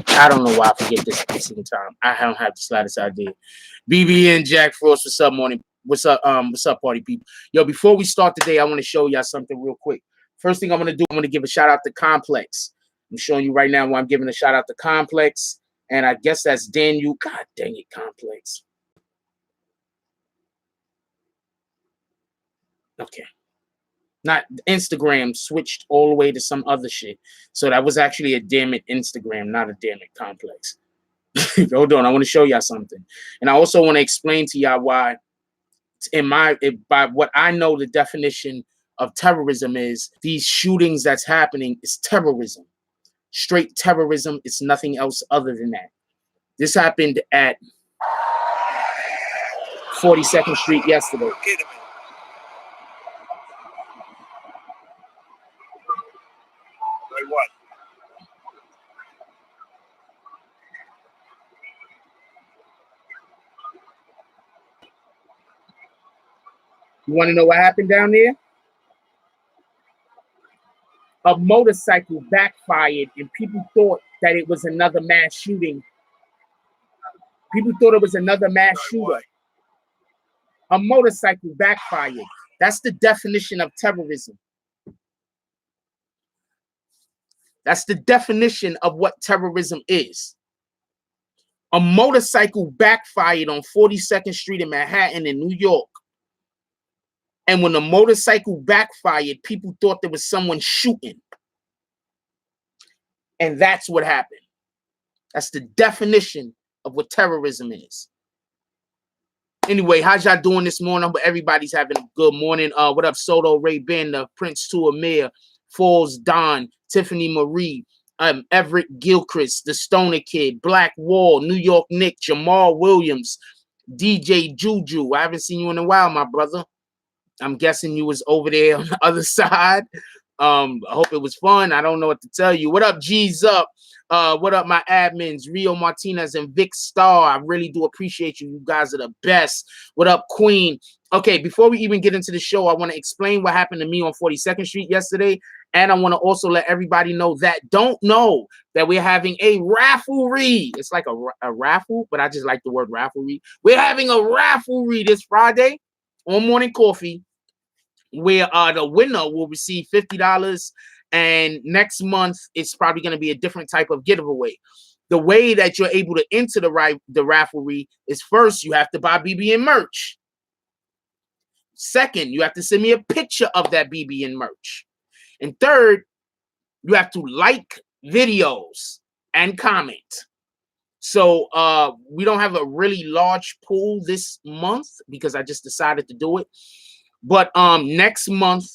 I don't know why I forget this single time. I don't have the slightest idea. BBN Jack Frost, what's up, morning? What's up, party people? Yo, before we start today, I want to show y'all something real quick. First thing I'm gonna do, I'm gonna give a shout out to Complex. I'm showing you right now why I'm giving a shout out to Complex, and I guess that's Daniel. God dang it, Complex. Okay. Not Instagram switched all the way to some other shit. So that was actually a damn it Instagram, not a damn it Complex. Hold on, I want to show y'all something. And I also want to explain to y'all why by what I know, the definition of terrorism is these shootings that's happening is terrorism. Straight terrorism. It's nothing else other than that. This happened at 42nd Street yesterday. Wait, what? You want to know what happened down there? A motorcycle backfired and people thought that it was another mass shooting. People thought it was another mass shooter. A motorcycle backfired. That's the definition of terrorism. That's the definition of what terrorism is. A motorcycle backfired on 42nd Street in Manhattan in New York. And when the motorcycle backfired, people thought there was someone shooting. And that's what happened. That's the definition of what terrorism is. Anyway, how's y'all doing this morning? But everybody's having a good morning. What up, Soto, Ray Ben, the Prince to Amir, Falls Don, Tiffany Marie, Everett Gilchrist, the Stoner Kid, Black Wall, New York Nick, Jamal Williams, DJ Juju. I haven't seen you in a while, my brother. I'm guessing you was over there on the other side. I hope it was fun. I don't know what to tell you. What up, G's up? What up, my admins, Rio Martinez and Vic Star? I really do appreciate you. You guys are the best. What up, Queen? Okay, before we even get into the show, I want to explain what happened to me on 42nd Street yesterday. And I want to also let everybody know that don't know that we're having a rafflery. It's like a raffle, but I just like the word rafflery. We're having a rafflery this Friday on Morning Coffee, where the winner will receive $50, and next month it's probably going to be a different type of giveaway. The way that you're able to enter the rafflery is, first you have to buy BBN merch. Second, you have to send me a picture of that BBN merch. And third, you have to like videos and comment. So we don't have a really large pool this month because I just decided to do it. But next month,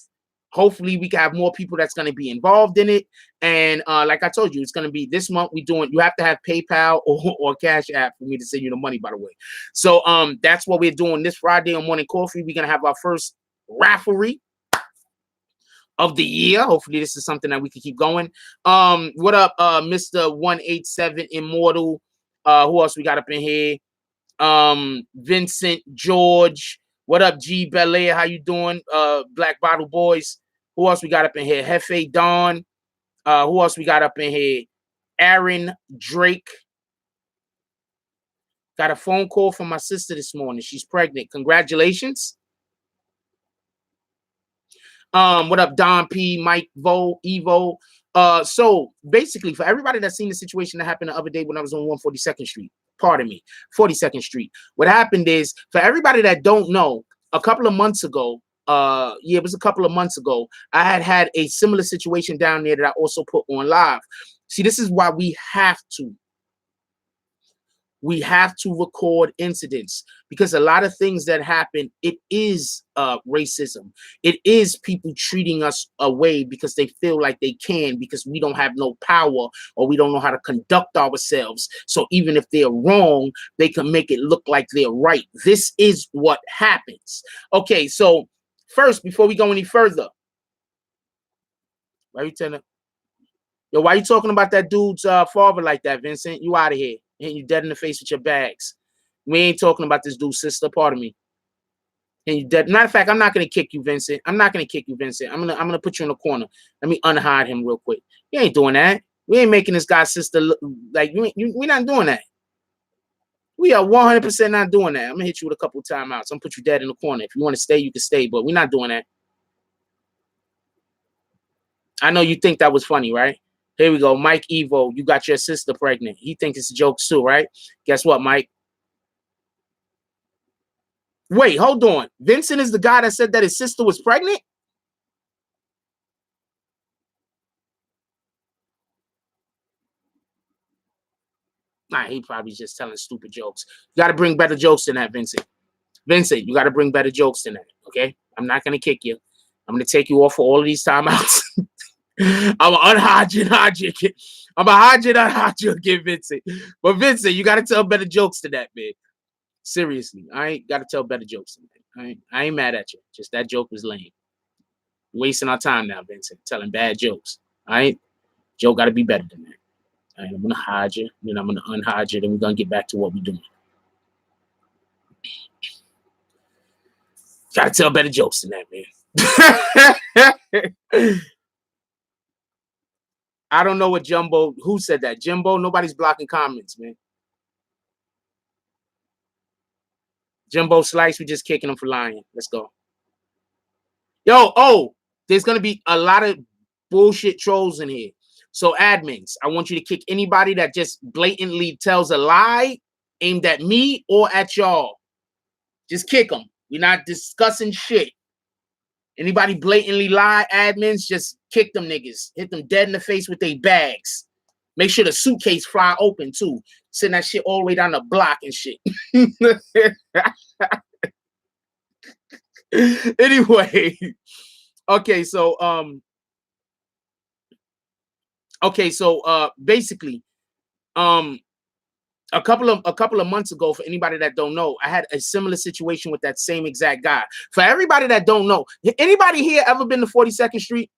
hopefully we can have more people that's going to be involved in it. And like I told you, it's going to be this month. You have to have PayPal or Cash App for me to send you the money, by the way. So that's what we're doing this Friday on Morning Coffee. We're going to have our first rafflery of the year. Hopefully this is something that we can keep going. What up, Mr. 187 Immortal? Who else we got up in here? Vincent George. What up, G Belair? How you doing? Black Bottle Boys. Who else we got up in here? Hefe Don. Who else we got up in here? Aaron Drake. Got a phone call from my sister this morning. She's pregnant. Congratulations. What up, Don P, Mike Vo, Evo. So basically, for everybody that's seen the situation that happened the other day when I was on 142nd Street, pardon me, 42nd Street. What happened is, for everybody that don't know, a couple of months ago, it was a couple of months ago, I had a similar situation down there that I also put on live. See, this is why we have to record incidents, because a lot of things that happen, it is racism. It is people treating us away because they feel like they can, because we don't have no power or we don't know how to conduct ourselves. So even if they're wrong, they can make it look like they're right. This is what happens. Okay, so first, before we go any further, why are you talking about that dude's father like that, Vincent? You out of here. And you dead in the face with your bags. We ain't talking about this dude's sister. Pardon me. And you dead. Matter of fact, I'm not gonna kick you, Vincent. I'm not gonna kick you, Vincent. I'm gonna put you in the corner. Let me unhide him real quick. You ain't doing that. We ain't making this guy's sister look like we're not doing that. We are 100% not doing that. I'm gonna hit you with a couple of timeouts. I'm gonna put you dead in the corner. If you want to stay, you can stay, but we're not doing that. I know you think that was funny, right? Here we go. Mike Evo, you got your sister pregnant. He thinks it's a joke too, right? Guess what, Mike? Wait, hold on. Vincent is the guy that said that his sister was pregnant? Nah, he probably just telling stupid jokes. You got to bring better jokes than that, Vincent. Vincent, you got to bring better jokes than that, okay? I'm not going to kick you. I'm going to take you off for all of these timeouts. I'm going to unhide you. I'm going to unhide you again, Vincent. But Vincent, you got to tell better jokes than that, man. Seriously, I ain't got to tell better jokes than that. I ain't mad at you. Just that joke was lame. Wasting our time now, Vincent, telling bad jokes. All right? Joke got to be better than that. All right, I'm going to hide you. Then I'm going to unhide you. Then we're going to get back to what we're doing. Got to tell better jokes than that, man. I don't know what Jumbo, who said that? Jimbo, nobody's blocking comments, man. Jimbo Slice, we just kicking him for lying. Let's go. Yo, there's going to be a lot of bullshit trolls in here. So admins, I want you to kick anybody that just blatantly tells a lie aimed at me or at y'all. Just kick them. We're not discussing shit. Anybody blatantly lie, admins, just kick them niggas. Hit them dead in the face with their bags. Make sure the suitcase fly open too. Send that shit all the way down the block and shit. Anyway, okay, so basically, a couple of months ago, for anybody that don't know, I had a similar situation with that same exact guy. For everybody that don't know, anybody here ever been to 42nd Street?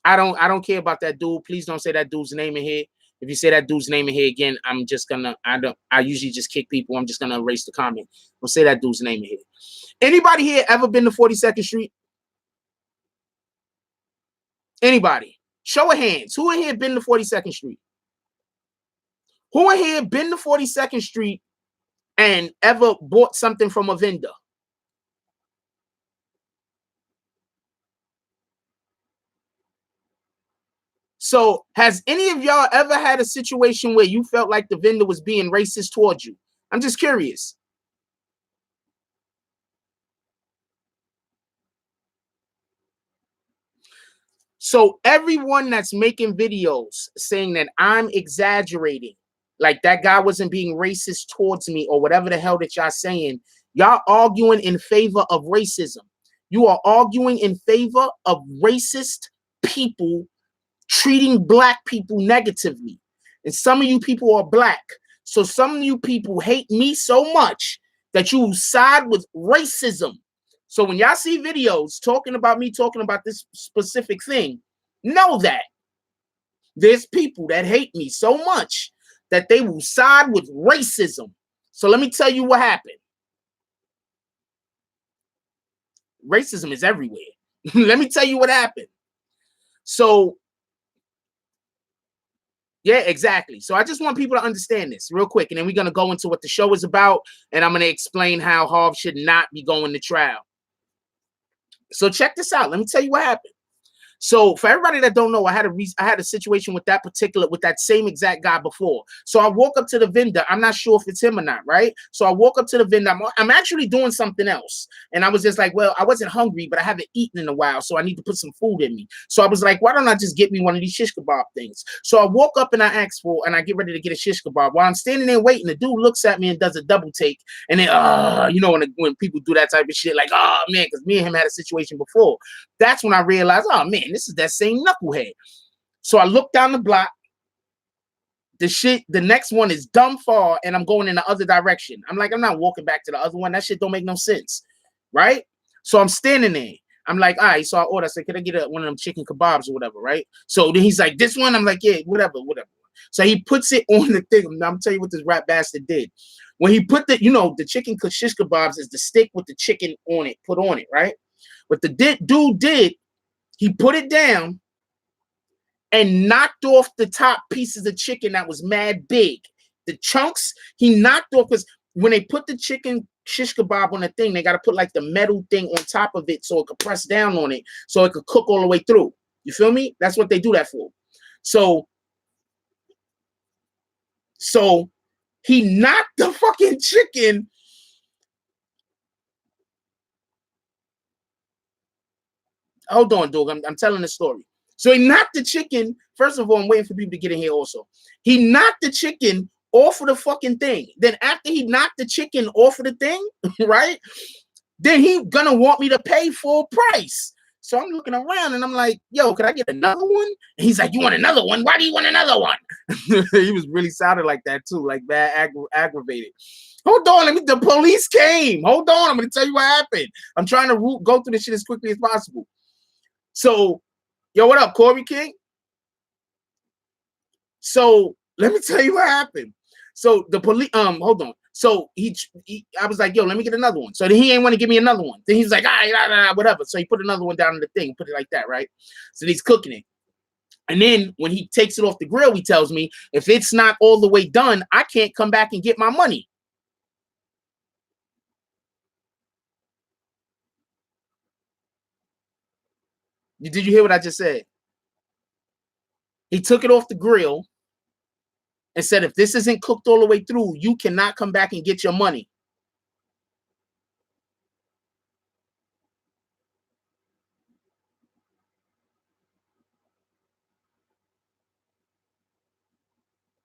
I don't care about that dude. Please don't say that dude's name in here. If you say that dude's name in here again, I'm just gonna, I usually just kick people. I'm just gonna erase the comment. Don't say that dude's name in here. Anybody here ever been to 42nd Street? Anybody? Show of hands. Who in here been to 42nd Street? Who in here been to 42nd Street and ever bought something from a vendor? So has any of y'all ever had a situation where you felt like the vendor was being racist towards you? I'm just curious. So everyone that's making videos saying that I'm exaggerating, like that guy wasn't being racist towards me or whatever the hell that y'all saying, y'all arguing in favor of racism. You are arguing in favor of racist people treating black people negatively. And some of you people are black. So some of you people hate me so much that you side with racism. So when y'all see videos talking about me talking about this specific thing, know that there's people that hate me so much that they will side with racism. So let me tell you what happened. Racism is everywhere. Let me tell you what happened. So yeah, exactly. So I just want people to understand this real quick, and then we're going to go into what the show is about, and I'm going to explain how Harv should not be going to trial. So check this out. Let me tell you what happened. So for everybody that don't know, I had a situation with that same exact guy before. So I walk up to the vendor. I'm not sure if it's him or not, right? So I walk up to the vendor. I'm actually doing something else. And I was just like, well, I wasn't hungry, but I haven't eaten in a while, so I need to put some food in me. So I was like, why don't I just get me one of these shish kebab things? So I walk up and I ask for, and I get ready to get a shish kebab. While I'm standing there waiting, the dude looks at me and does a double take. And then, you know, when people do that type of shit, like, oh, man, because me and him had a situation before. That's when I realized, oh, man, this is that same knucklehead. So I look down the block. The next one is dumb far, and I'm going in the other direction. I'm like, I'm not walking back to the other one. That shit don't make no sense, right? So I'm standing there. I'm like, all right. So I order. I said, can I get one of them chicken kebabs or whatever, right? So then he's like, this one? I'm like, yeah, whatever. So he puts it on the thing. I'm gonna tell you what this rat bastard did. When he put the chicken shish kebabs is the stick with the chicken on it, put on it, right? What the dude did, he put it down, and knocked off the top pieces of chicken that was mad big. The chunks he knocked off, because when they put the chicken shish kebab on the thing, they got to put like the metal thing on top of it so it could press down on it so it could cook all the way through. You feel me? That's what they do that for. So he knocked the fucking chicken. Hold on, dog. I'm telling the story. So he knocked the chicken. First of all, I'm waiting for people to get in here also. He knocked the chicken off of the fucking thing. Then after he knocked the chicken off of the thing, right? Then he gonna want me to pay full price. So I'm looking around and I'm like, yo, could I get another one? And he's like, you want another one? Why do you want another one? He was really sounding like that too, like bad, aggravated. Hold on, the police came. Hold on, I'm gonna tell you what happened. I'm trying to go through this shit as quickly as possible. So, yo, what up, Corey King? So let me tell you what happened. So the police, hold on. So I was like, yo, let me get another one. So then he ain't want to give me another one. Then he's like, all right, whatever. So he put another one down in the thing, put it like that, right? So he's cooking it. And then when he takes it off the grill, he tells me, if it's not all the way done, I can't come back and get my money. Did you hear what I just said? He took it off the grill and said, if this isn't cooked all the way through, you cannot come back and get your money.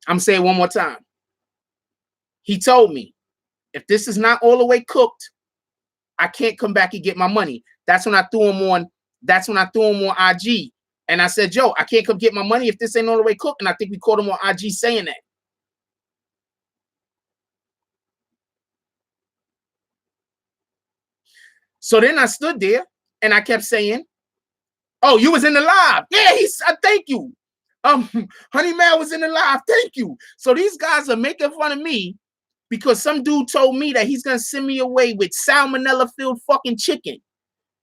I'm saying one more time. He told me, if this is not all the way cooked, I can't come back and get my money. That's when I threw him on. That's when I threw him on IG. And I said, yo, I can't come get my money if this ain't all the way cooked. And I think we caught him on IG saying that. So then I stood there and I kept saying, oh, you was in the live. Yeah, thank you. Honey Man was in the live. Thank you. So these guys are making fun of me because some dude told me that he's going to send me away with salmonella-filled fucking chicken.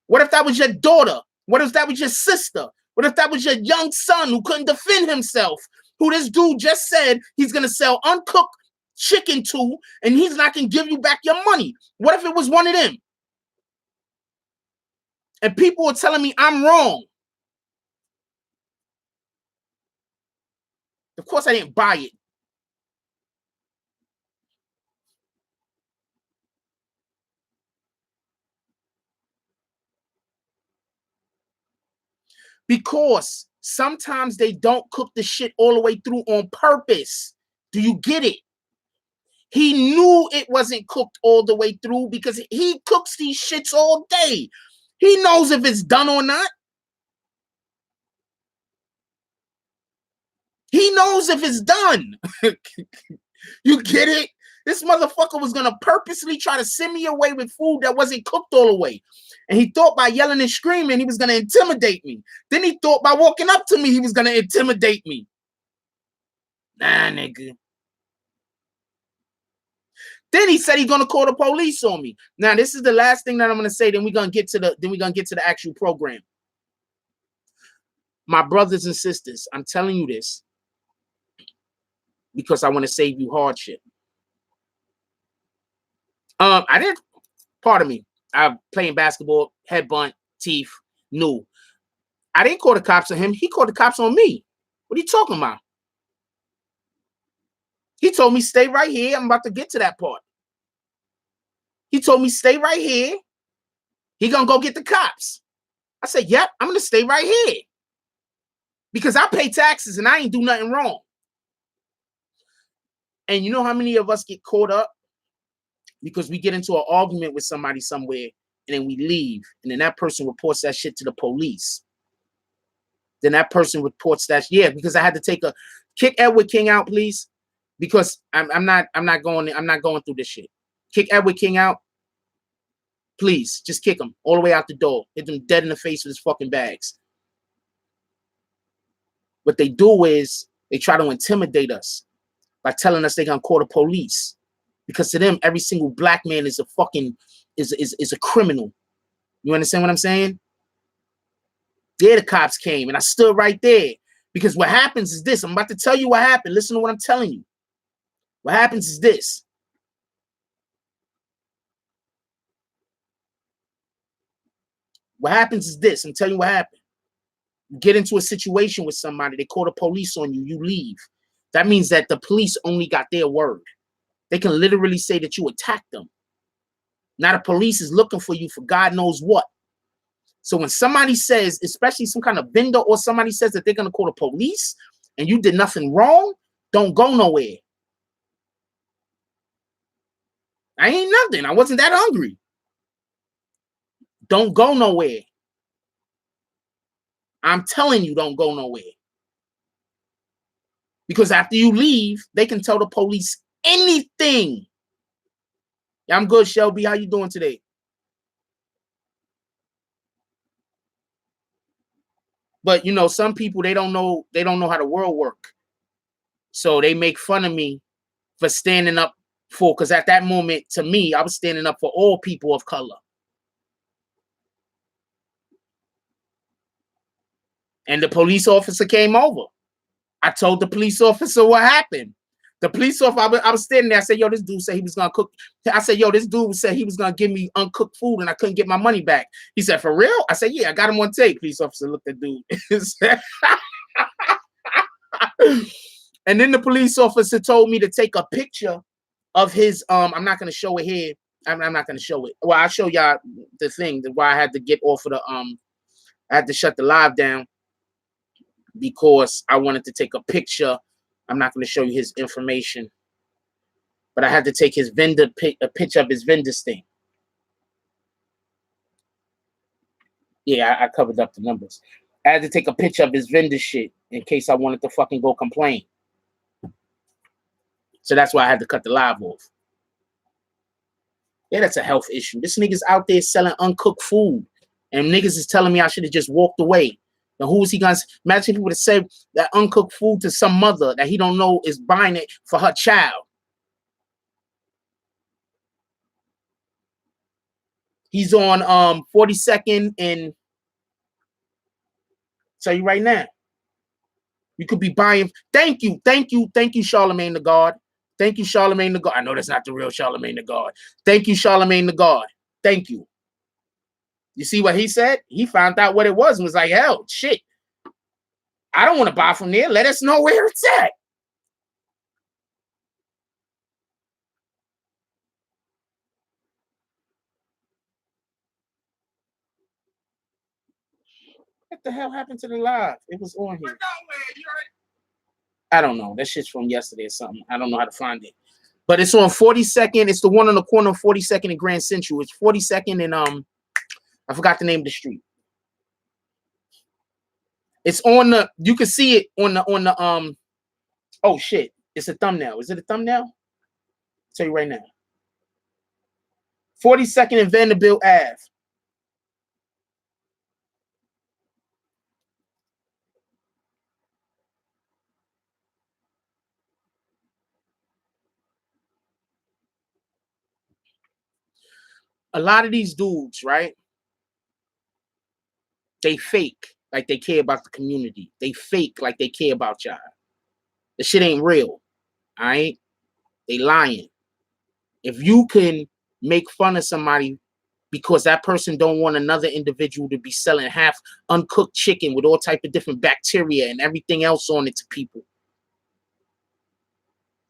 What if that was your daughter? What if that was your sister? What if that was your young son who couldn't defend himself? Who this dude just said he's going to sell uncooked chicken to, and he's not going to give you back your money? What if it was one of them? And people are telling me I'm wrong. Of course, I didn't buy it. Because sometimes they don't cook the shit all the way through on purpose. Do you get it? He knew it wasn't cooked all the way through because he cooks these shits all day. He knows if it's done or not. He knows if it's done. You get it? This motherfucker was going to purposely try to send me away with food that wasn't cooked all the way. And he thought by yelling and screaming, he was going to intimidate me. Then he thought by walking up to me, he was going to intimidate me. Nah, nigga. Then he said he's going to call the police on me. Now, this is the last thing that I'm going to say. Then we're going to get to the actual program. My brothers and sisters, I'm telling you this because I want to save you hardship. I didn't, pardon me. I'm playing basketball, head bunt, teeth, new. I didn't call the cops on him. He called the cops on me. What are you talking about? He told me, stay right here. I'm about to get to that part. He told me, stay right here. He gonna go get the cops. I said, yep, I'm gonna stay right here. Because I pay taxes and I ain't do nothing wrong. And you know how many of us get caught up? Because we get into an argument with somebody somewhere and then we leave. And then that person reports that shit to the police. Then that person reports that. Yeah, because I had to take kick Edward King out, please. Because I'm not going through this shit. Kick Edward King out. Please, just kick him all the way out the door. Hit him dead in the face with his fucking bags. What they do is they try to intimidate us by telling us they're gonna call the police. Because to them, every single black man is a fucking is a criminal. You understand what I'm saying? Yeah, the cops came and I stood right there Because what happens is this. I'm about to tell you what happened. Listen to what I'm telling you. What happens is this. What happens is this. I'm telling you what happened. You get into a situation with somebody. They call the police on you. You leave. That means that the police only got their word. They can literally say that you attacked them. Now the police is looking for you for God knows what. So when somebody says, especially some kind of vendor or somebody says that they're going to call the police and you did nothing wrong, don't go nowhere. I ain't nothing. I wasn't that hungry. Don't go nowhere. I'm telling you, don't go nowhere. Because after you leave, they can tell the police anything. Yeah, I'm good, Shelby. How you doing today? But you know, some people they don't know how the world work. So they make fun of me for standing up for, because at that moment, to me, I was standing up for all people of color. And the police officer came over. I told the police officer what happened. The police officer, I was standing there. I said, yo, this dude said he was going to cook. I said, yo, this dude said he was going to give me uncooked food and I couldn't get my money back. He said, for real? I said, yeah, I got him on tape. Police officer looked at dude. And then the police officer told me to take a picture of his, I'm not going to show it here. I'm not going to show it. Well, I'll show y'all the thing, why I had to get off of the, I had to shut the live down because I wanted to take a picture. I'm not going to show you his information, but I had to take his vendor a picture of his vendor's thing. Yeah, I covered up the numbers. I had to take a picture of his vendor shit in case I wanted to fucking go complain. So that's why I had to cut the live off. Yeah, that's a health issue. This nigga's out there selling uncooked food, and niggas is telling me I should have just walked away. Now, who is he gonna imagine? He would have said that uncooked food to some mother that he don't know is buying it for her child. He's on 42nd and tell you right now. You could be buying. Thank you, Charlemagne the God. Thank you, Charlemagne the God. I know that's not the real Charlemagne the God. Thank you, Charlemagne the God. Thank you. You see what he said? He found out what it was and was like, hell, shit. I don't want to buy from there. Let us know where it's at. What the hell happened to the live? It was on here. I don't know. That shit's from yesterday or something. I don't know how to find it. But it's on 42nd. It's the one on the corner of 42nd and Grand Central. It's 42nd and I forgot the name of the street. It's on the, you can see it on the oh shit. It's a thumbnail. Is it a thumbnail? I'll tell you right now. 42nd and Vanderbilt Ave. A lot of these dudes, right? They fake like they care about the community. They fake like they care about y'all. The shit ain't real. All right? They lying. If you can make fun of somebody because that person don't want another individual to be selling half uncooked chicken with all type of different bacteria and everything else on it to people,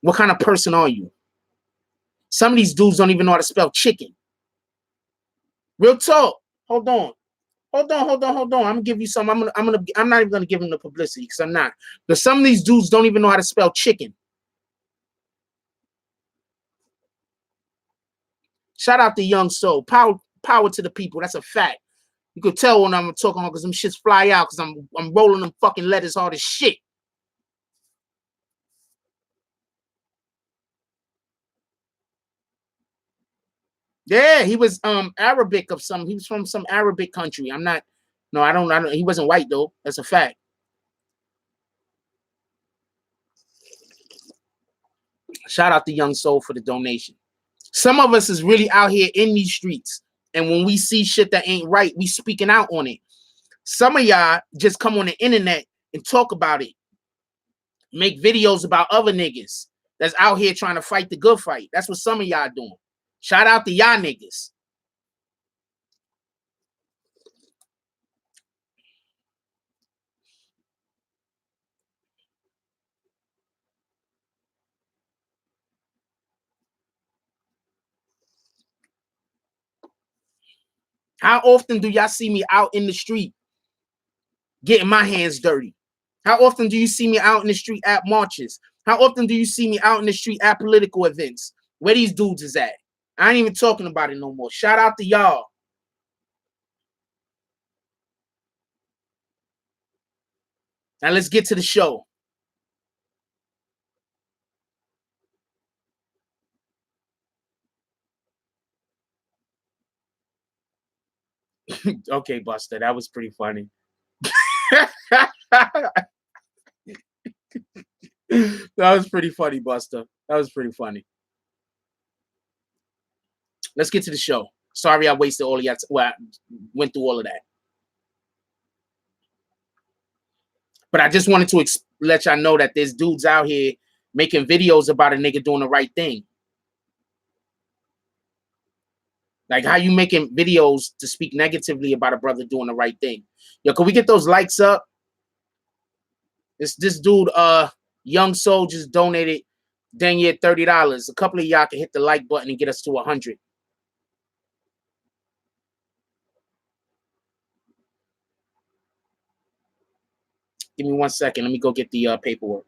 what kind of person are you? Some of these dudes don't even know how to spell chicken. Real talk. Hold on. I'm gonna give you some. I'm not even gonna give him the publicity because I'm not. But some of these dudes don't even know how to spell chicken. Shout out to Young Soul. Power to the people. That's a fact. You could tell when I'm talking because them shits fly out because I'm rolling them fucking letters hard as shit. Yeah, he was Arabic of some. He was from some Arabic country. I'm not. No, I don't. He wasn't white though. That's a fact. Shout out to Young Soul for the donation. Some of us is really out here in these streets, and when we see shit that ain't right, we speaking out on it. Some of y'all just come on the internet and talk about it, Make videos about other niggas that's out here trying to fight the good fight. That's what some of y'all doing. Shout out to y'all niggas. How often do y'all see me out in the street getting my hands dirty? How often do you see me out in the street at marches? How often do you see me out in the street at political events? Where these dudes is at? I ain't even talking about it no more. Shout out to y'all. Now let's get to the show. Okay, Buster, that was pretty funny. That was pretty funny, Buster. That was pretty funny. Let's get to the show. Sorry I wasted all of y'all. Well, I went through all of that. But I just wanted to let y'all know that there's dudes out here making videos about a nigga doing the right thing. Like, how you making videos to speak negatively about a brother doing the right thing? Yo, can we get those likes up? This dude, Young Soldiers, donated dang near $30. A couple of y'all can hit the like button and get us to 100. Give me 1 second. Let me go get the paperwork.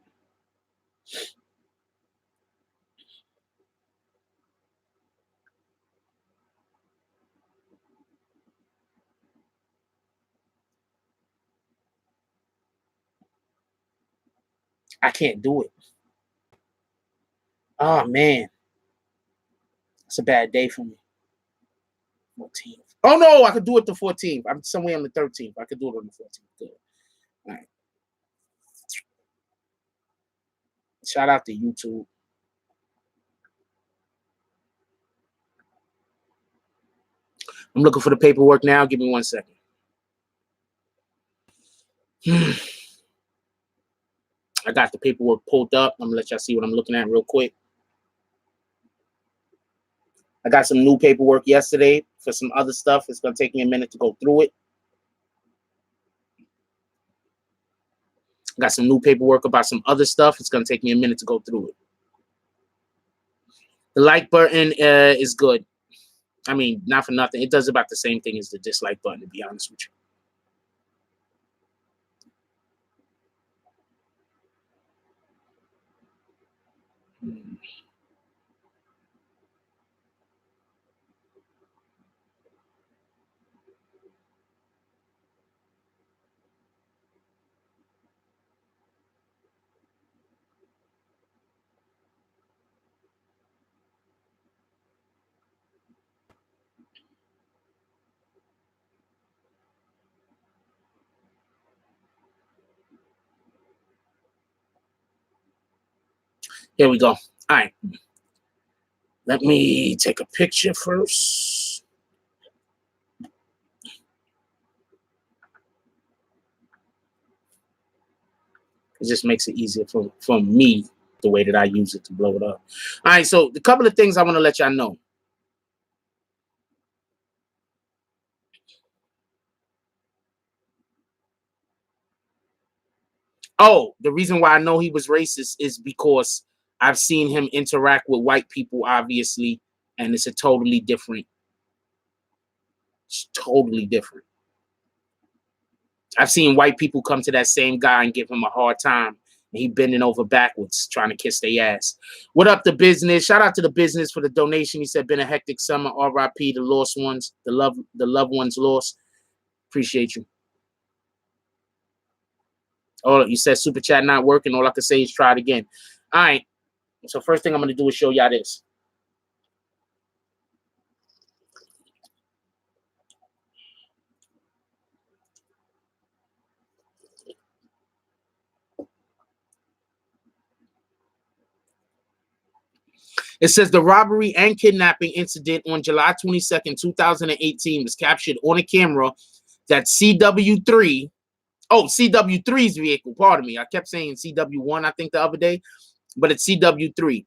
I can't do it. Oh, man. It's a bad day for me. 14th. Oh, no, I could do it the 14th. I'm somewhere on the 13th. I could do it on the 14th. Good. All right. Shout out to YouTube. I'm looking for the paperwork now. Give me 1 second. I got the paperwork pulled up. I'm going to let y'all see what I'm looking at real quick. I got some new paperwork yesterday for some other stuff. It's going to take me a minute to go through it. I got some new paperwork about some other stuff. It's going to take me a minute to go through it. The like button is good. I mean, not for nothing. It does about the same thing as the dislike button, to be honest with you. Here we go. All right. Let me take a picture first. It just makes it easier for me, the way that I use it to blow it up. All right, so a couple of things I want to let y'all know. Oh, the reason why I know he was racist is because I've seen him interact with white people, obviously, and it's totally different. It's totally different. I've seen white people come to that same guy and give him a hard time, and he bending over backwards trying to kiss their ass. What up, the business? Shout out to the business for the donation. He said, "Been a hectic summer. R.I.P. the lost ones, the loved ones lost. Appreciate you." Oh, you said super chat not working. All I can say is try it again. All right. So first thing I'm gonna do is show y'all this. It says the robbery and kidnapping incident on July 22nd, 2018 was captured on a camera that CW3 Oh, CW3's vehicle. Pardon me. I kept saying CW1, I think, the other day, but it's CW3.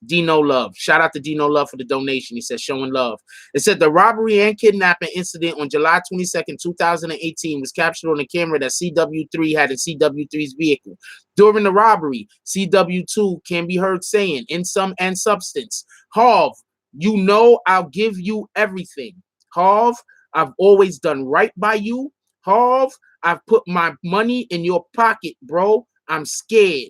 Dino Love. Shout out to Dino Love for the donation. He said, showing love. It said the robbery and kidnapping incident on July 22nd, 2018 was captured on the camera that CW3 had in CW3's vehicle. During the robbery, CW2 can be heard saying, in sum and substance, Harv, you know I'll give you everything. Harv, I've always done right by you. Harv, I've put my money in your pocket, bro. I'm scared.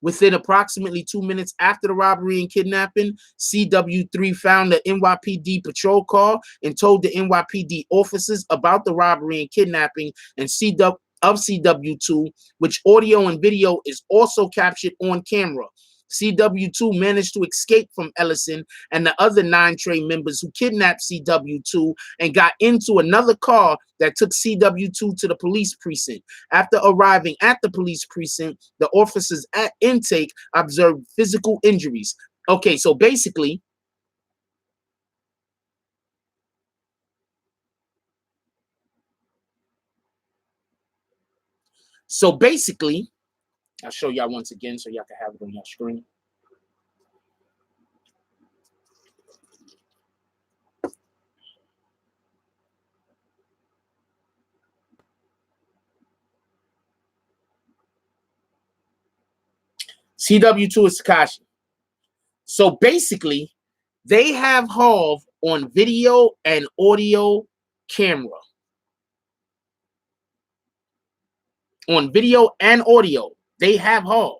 Within approximately 2 minutes after the robbery and kidnapping, CW3 found the NYPD patrol car and told the NYPD officers about the robbery and kidnapping and CW2, which audio and video is also captured on camera. CW2 managed to escape from Ellison and the other 9 train members who kidnapped CW2 and got into another car that took CW2 to the police precinct. After arriving at the police precinct, the officers at intake observed physical injuries. Okay, so basically, I'll show y'all once again so y'all can have it on your screen. CW2 is Tekashi. So basically, they have Harv on video and audio camera. On video and audio, they have Harv.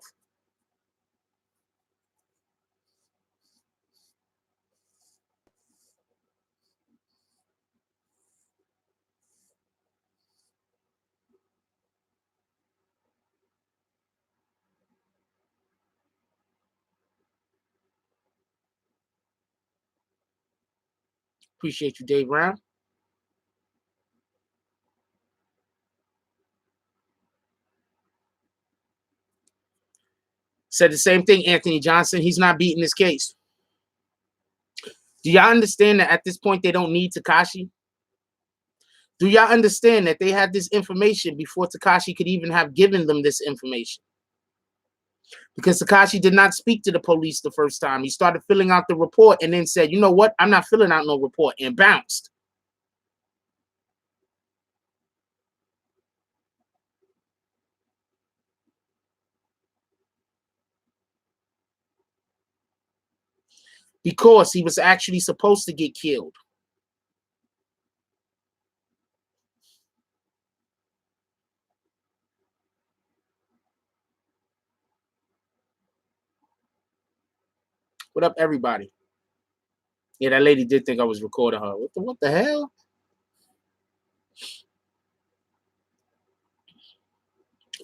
Appreciate you, Dave Brown. Said the same thing, Anthony Johnson. He's not beating this case. Do y'all understand that at this point they don't need Tekashi? Do y'all understand that they had this information before Tekashi could even have given them this information? Because Tekashi did not speak to the police the first time. He started filling out the report and then said, you know what? I'm not filling out no report, and bounced. Because he was actually supposed to get killed. What up, everybody? Yeah, that lady did think I was recording her. What the hell?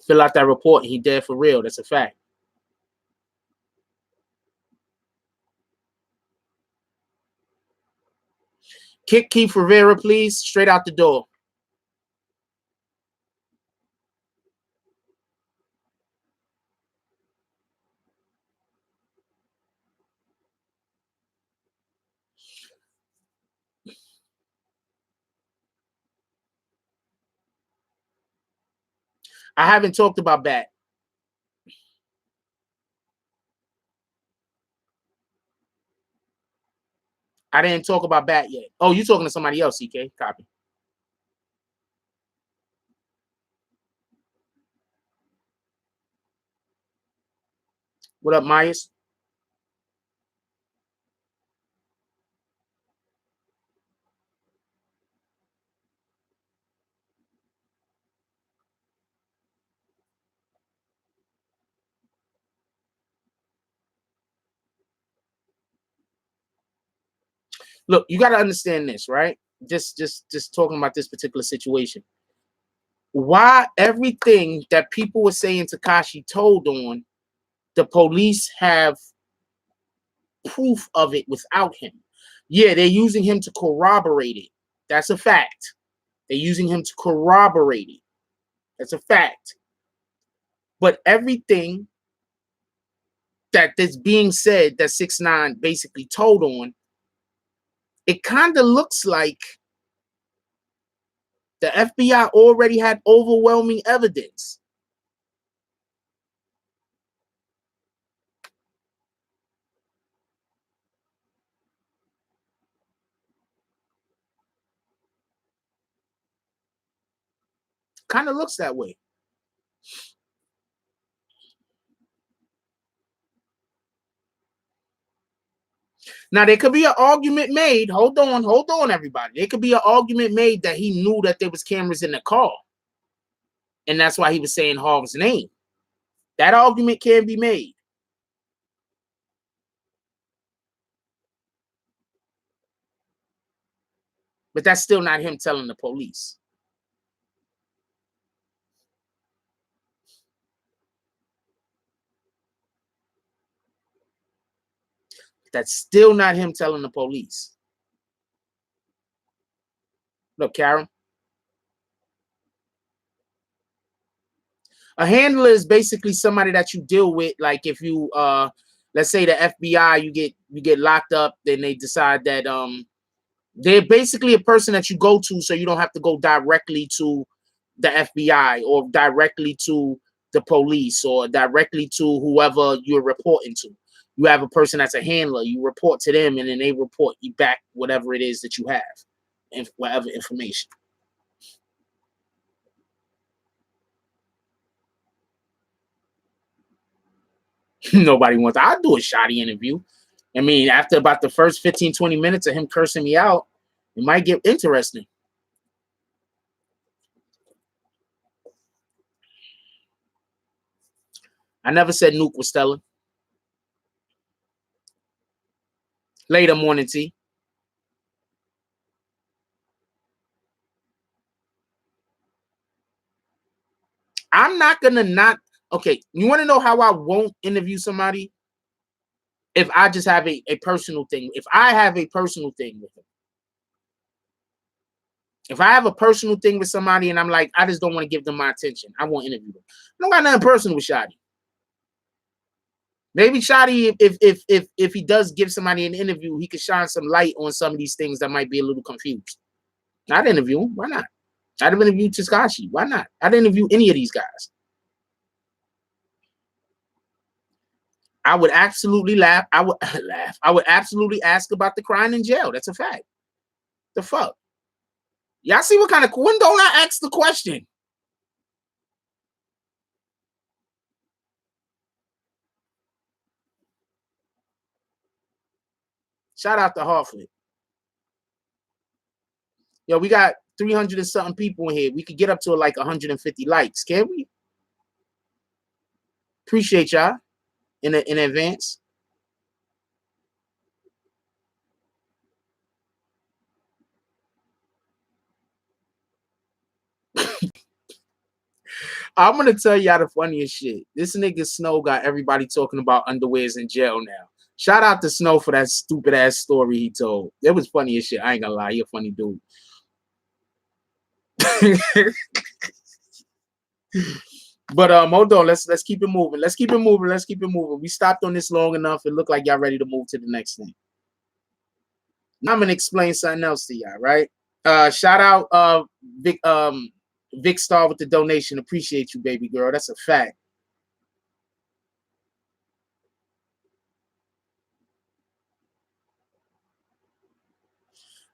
Fill out that report and he dead for real. That's a fact. Kick Keith Rivera, please. Straight out the door. I haven't talked about Bat. I didn't talk about Bat yet. Oh, you talking to somebody else, CK? Copy. What up, Myers? Look, you got to understand this, right? Just talking about this particular situation. Why everything that people were saying Tekashi told on, the police have proof of it without him. Yeah, they're using him to corroborate it. That's a fact. They're using him to corroborate it. That's a fact. But everything that's being said that 6ix9ine basically told on, it kind of looks like The FBI already had overwhelming evidence. Kind of looks that way. Now, there could be an argument made. Hold on, everybody. There could be an argument made that he knew that there was cameras in the car. And that's why he was saying Harv's name. That argument can be made. But that's still not him telling the police. That's still not him telling the police. Look, Karen. A handler is basically somebody that you deal with. Like if you let's say the FBI, you get locked up, then they decide that they're basically a person that you go to, so you don't have to go directly to the FBI or directly to the police or directly to whoever you're reporting to. You have a person that's a handler. You report to them, and then they report you back whatever it is that you have, and whatever information. Nobody wants. I'll do a shoddy interview. I mean, after about the first 15, 20 minutes of him cursing me out, it might get interesting. I never said Nuke was Stella. Later, Morning Tea. I'm not gonna not. Okay, you want to know how I won't interview somebody? If I just have a personal thing. If I have a personal thing with them. If I have a personal thing with somebody and I'm like, I just don't want to give them my attention, I won't interview them. I don't got nothing personal with Shotty. Maybe Shotty, if he does give somebody an interview, he could shine some light on some of these things that might be a little confused. I'd interview him. Why not? I'd have interviewed Tekashi. Why not? I'd interview any of these guys. I would absolutely laugh. I would laugh. I would absolutely ask about the crying in jail. That's a fact. The fuck? Y'all see what kind of, when don't I ask the question? Shout out to Hartford. Yo, we got 300 and something people in here. We could get up to like 150 likes, can we? Appreciate y'all in advance. I'm gonna tell y'all the funniest shit. This nigga Snow got everybody talking about underwears in jail now. Shout out to Snow for that stupid ass story he told. It was funny as shit. I ain't gonna lie, he a funny dude. But hold on, let's keep it moving. Let's keep it moving. We stopped on this long enough. It looked like y'all ready to move to the next thing. Now I'm gonna explain something else to y'all, right? Shout out Vic Star with the donation. Appreciate you, baby girl. That's a fact.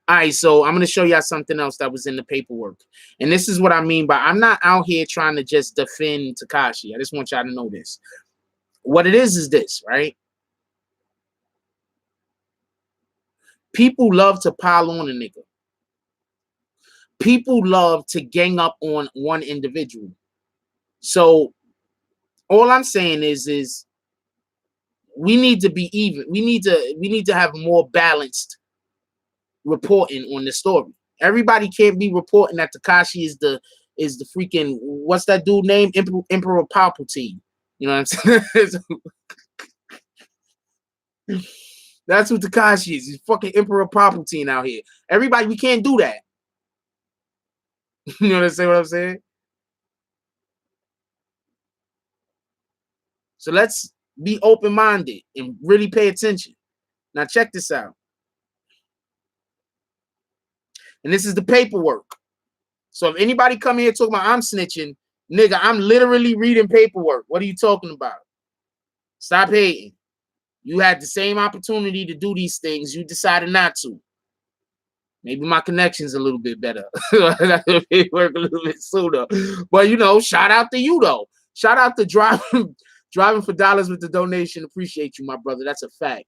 All right, so I'm going to show y'all something else that was in the paperwork. And this is what I mean by I'm not out here trying to just defend Tekashi. I just want y'all to know this. What it is this, right? People love to pile on a nigga. People love to gang up on one individual. So all I'm saying is we need to be even. We need to have more balanced reporting on the story. Everybody can't be reporting that Tekashi is the freaking, what's that dude name? Emperor Palpatine. You know what I'm saying? That's what Tekashi is. He's fucking Emperor Palpatine out here. Everybody, we can't do that. You know what I'm saying? So let's be open-minded and really pay attention. Now check this out. And this is the paperwork. So if anybody come here talking about I'm snitching, nigga, I'm literally reading paperwork. What are you talking about? Stop hating. You had the same opportunity to do these things. You decided not to. Maybe my connection's a little bit better. I got paperwork a little bit sooner. But, you know, shout out to you, though. Shout out to driving for dollars with the donation. Appreciate you, my brother. That's a fact.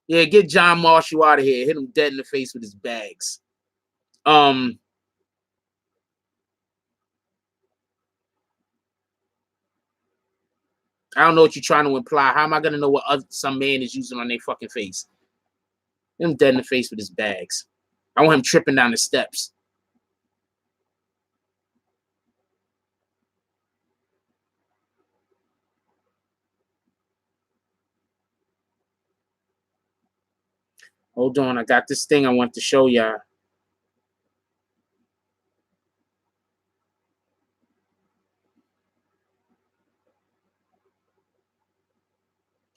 Yeah, get John Marshall out of here. Hit him dead in the face with his bags. I don't know what you're trying to imply. How am I gonna know what some man is using on their fucking face? Hit him dead in the face with his bags. I want him tripping down the steps. Hold on, I got this thing I want to show y'all.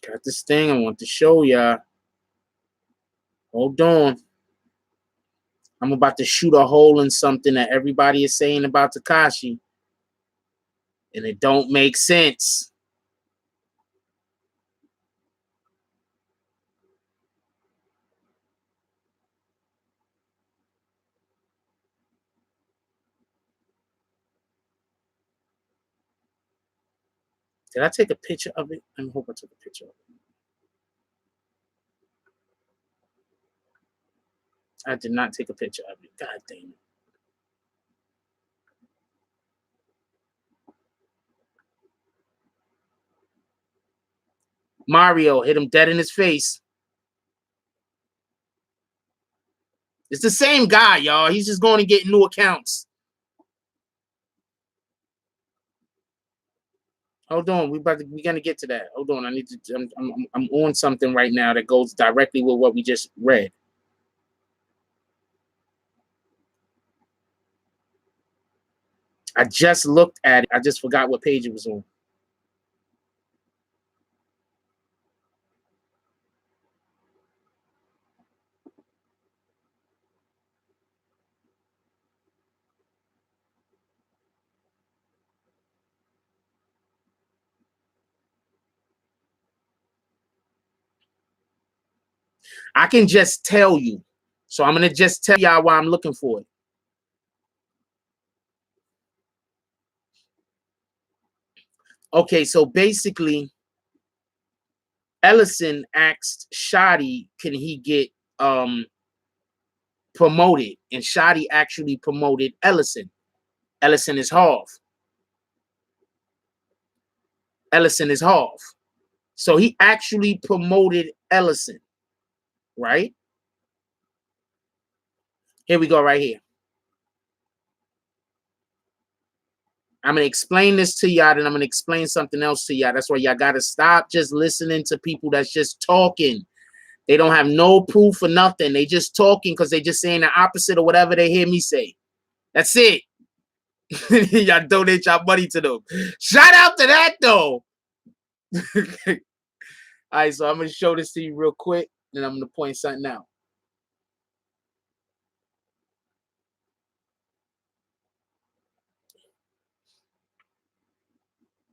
Got this thing I want to show y'all. Hold on. I'm about to shoot a hole in something that everybody is saying about Tekashi. And it don't make sense. Did I take a picture of it? I hope I took a picture of it. I did not take a picture of it. God damn it. Mario hit him dead in his face. It's the same guy, y'all. He's just going to get new accounts. Hold on, we're gonna get to that. Hold on, I need to. I'm on something right now that goes directly with what we just read. I just looked at it. I just forgot what page it was on. I can just tell you. So I'm gonna just tell y'all why I'm looking for it. Okay, so basically, Ellison asked Shotty, can he get promoted? And Shotty actually promoted Ellison. Ellison is half. Ellison is half. So he actually promoted Ellison, right? Here we go, right here. I'm going to explain this to y'all, and I'm going to explain something else to y'all. That's why y'all got to stop just listening to people that's just talking. They don't have no proof or nothing. They just talking because they just saying the opposite of whatever they hear me say. That's it. Y'all donate y'all money to them. Shout out to that, though. All right, so I'm going to show this to you real quick, and I'm going to point something out.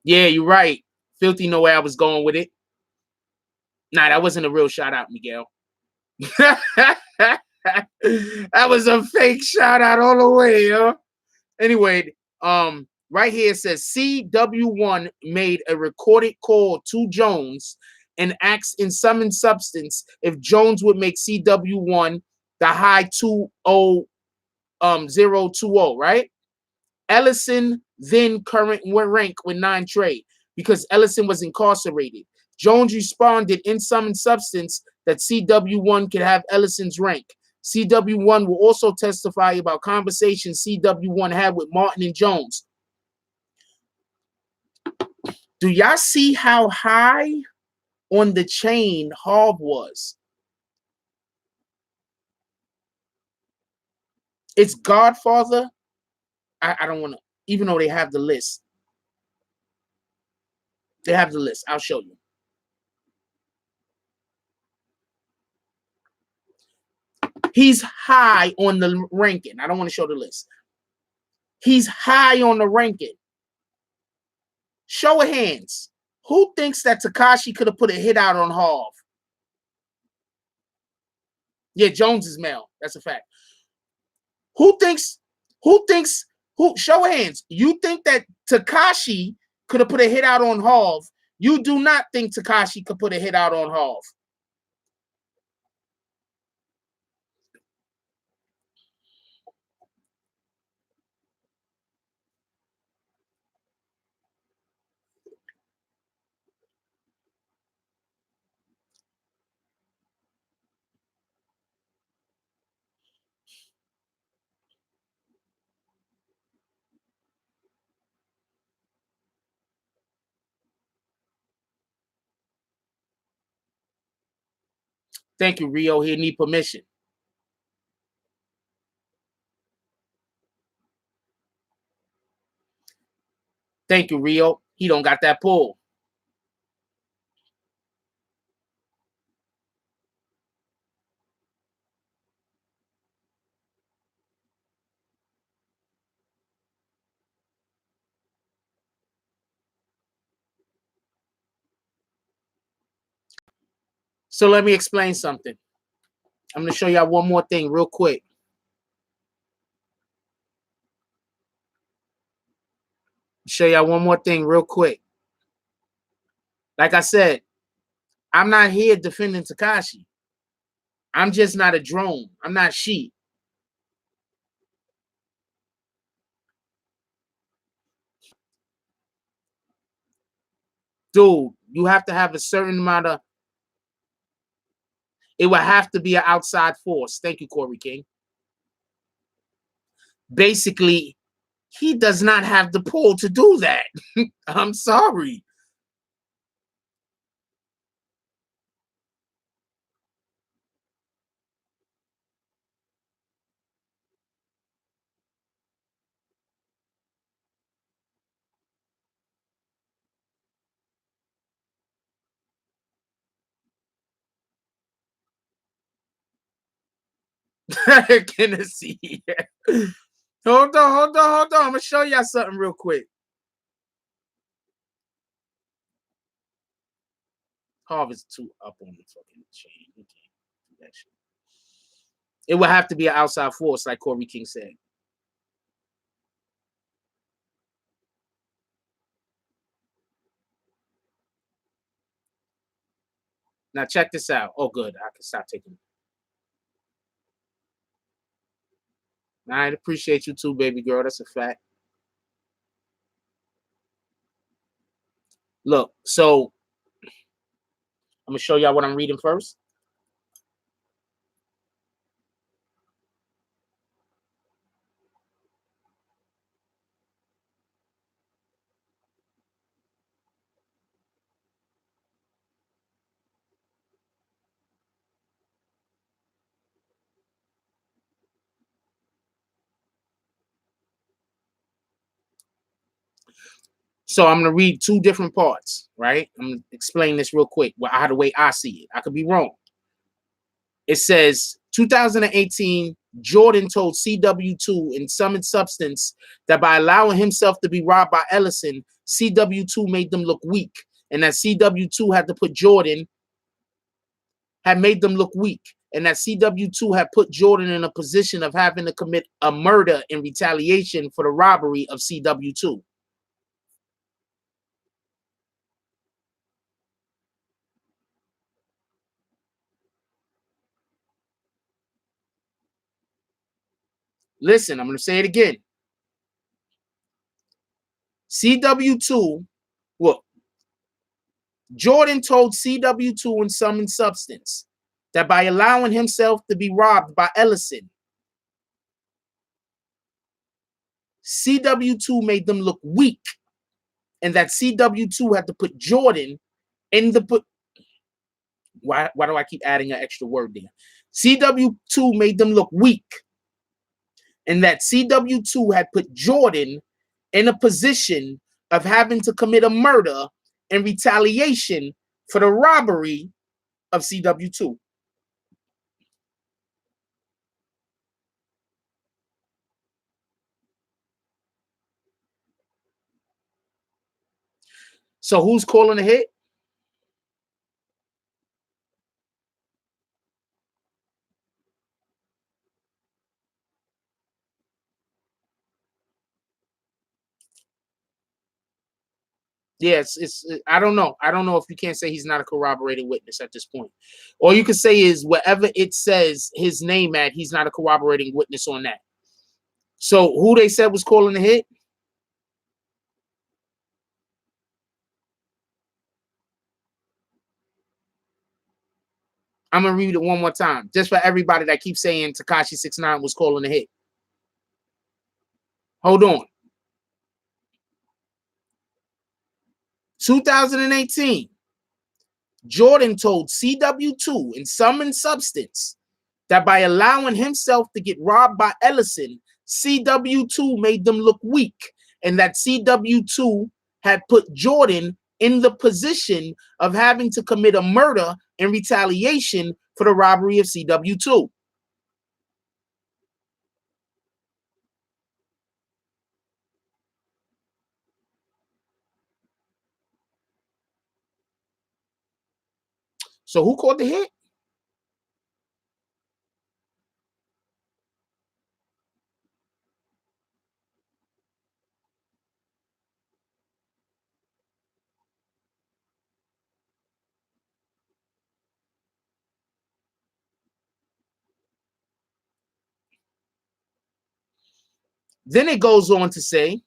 Yeah, you're right. Filthy know where I was going with it. Nah, that wasn't a real shout out, Miguel. That was a fake shout out all the way, yo. Anyway, right here it says CW1 made a recorded call to Jones and asked in sum and substance if Jones would make CW1 the high 020, right? Ellison then current rank with 9 trade because Ellison was incarcerated. Jones responded in sum and substance that CW1 could have Ellison's rank. CW1 will also testify about conversations CW1 had with Martin and Jones. Do y'all see how high on the chain Harv was? It's Godfather. I don't want to, even though they have the list. They have the list. I'll show you. He's high on the ranking. I don't want to show the list. He's high on the ranking. Show of hands. Who thinks that Tekashi could have put a hit out on Harv? Yeah, Jones is male. That's a fact. Who show of hands. You think that Tekashi could have put a hit out on Harv? You do not think Tekashi could put a hit out on Harv. Thank you, Rio. He need permission. Thank you, Rio. He don't got that pull. So let me explain something. I'm going to show y'all one more thing real quick. Show y'all one more thing real quick. Like I said, I'm not here defending Tekashi. I'm just not a drone. I'm not sheep. Dude, you have to have a certain amount of... It would have to be an outside force. Thank you, Corey King. Basically, he does not have the pull to do that. I'm sorry. Tennessee. Hold on. I'm going to show y'all something real quick. Harvard's too up on the fucking chain. He can't do that shit. It would have to be an outside force, like Corey King said. Now check this out. Oh, good. I can stop taking it. I appreciate you too, baby girl. That's a fact. Look, so I'm going to show y'all what I'm reading first. So I'm going to read two different parts, right? I'm going to explain this real quick, how the way I see it. I could be wrong. It says 2018, Jordan told CW2 in Sum and Substance that by allowing himself to be robbed by Ellison, CW2 made them look weak, and that CW2 had to put Jordan, had made them look weak, and that CW2 had put Jordan in a position of having to commit a murder in retaliation for the robbery of CW2. Listen, I'm going to say it again. CW2, well, Jordan told CW2 in Sum and Substance that by allowing himself to be robbed by Ellison, CW2 made them look weak, and that CW2 had to put Jordan in the... Why do I keep adding an extra word there? CW2 made them look weak, and that CW2 had put Jordan in a position of having to commit a murder in retaliation for the robbery of CW2. So who's calling the hit? Yes, I don't know. I don't know if you can't say he's not a corroborated witness at this point. All you can say is wherever it says his name at, he's not a corroborating witness on that. So who they said was calling the hit? I'm gonna read it one more time, just for everybody that keeps saying Tekashi 6ix9ine was calling the hit. Hold on. 2018, Jordan told CW2 in sum and substance that by allowing himself to get robbed by Ellison, CW2 made them look weak, and that CW2 had put Jordan in the position of having to commit a murder in retaliation for the robbery of CW2. So who called the hit? Then it goes on to say,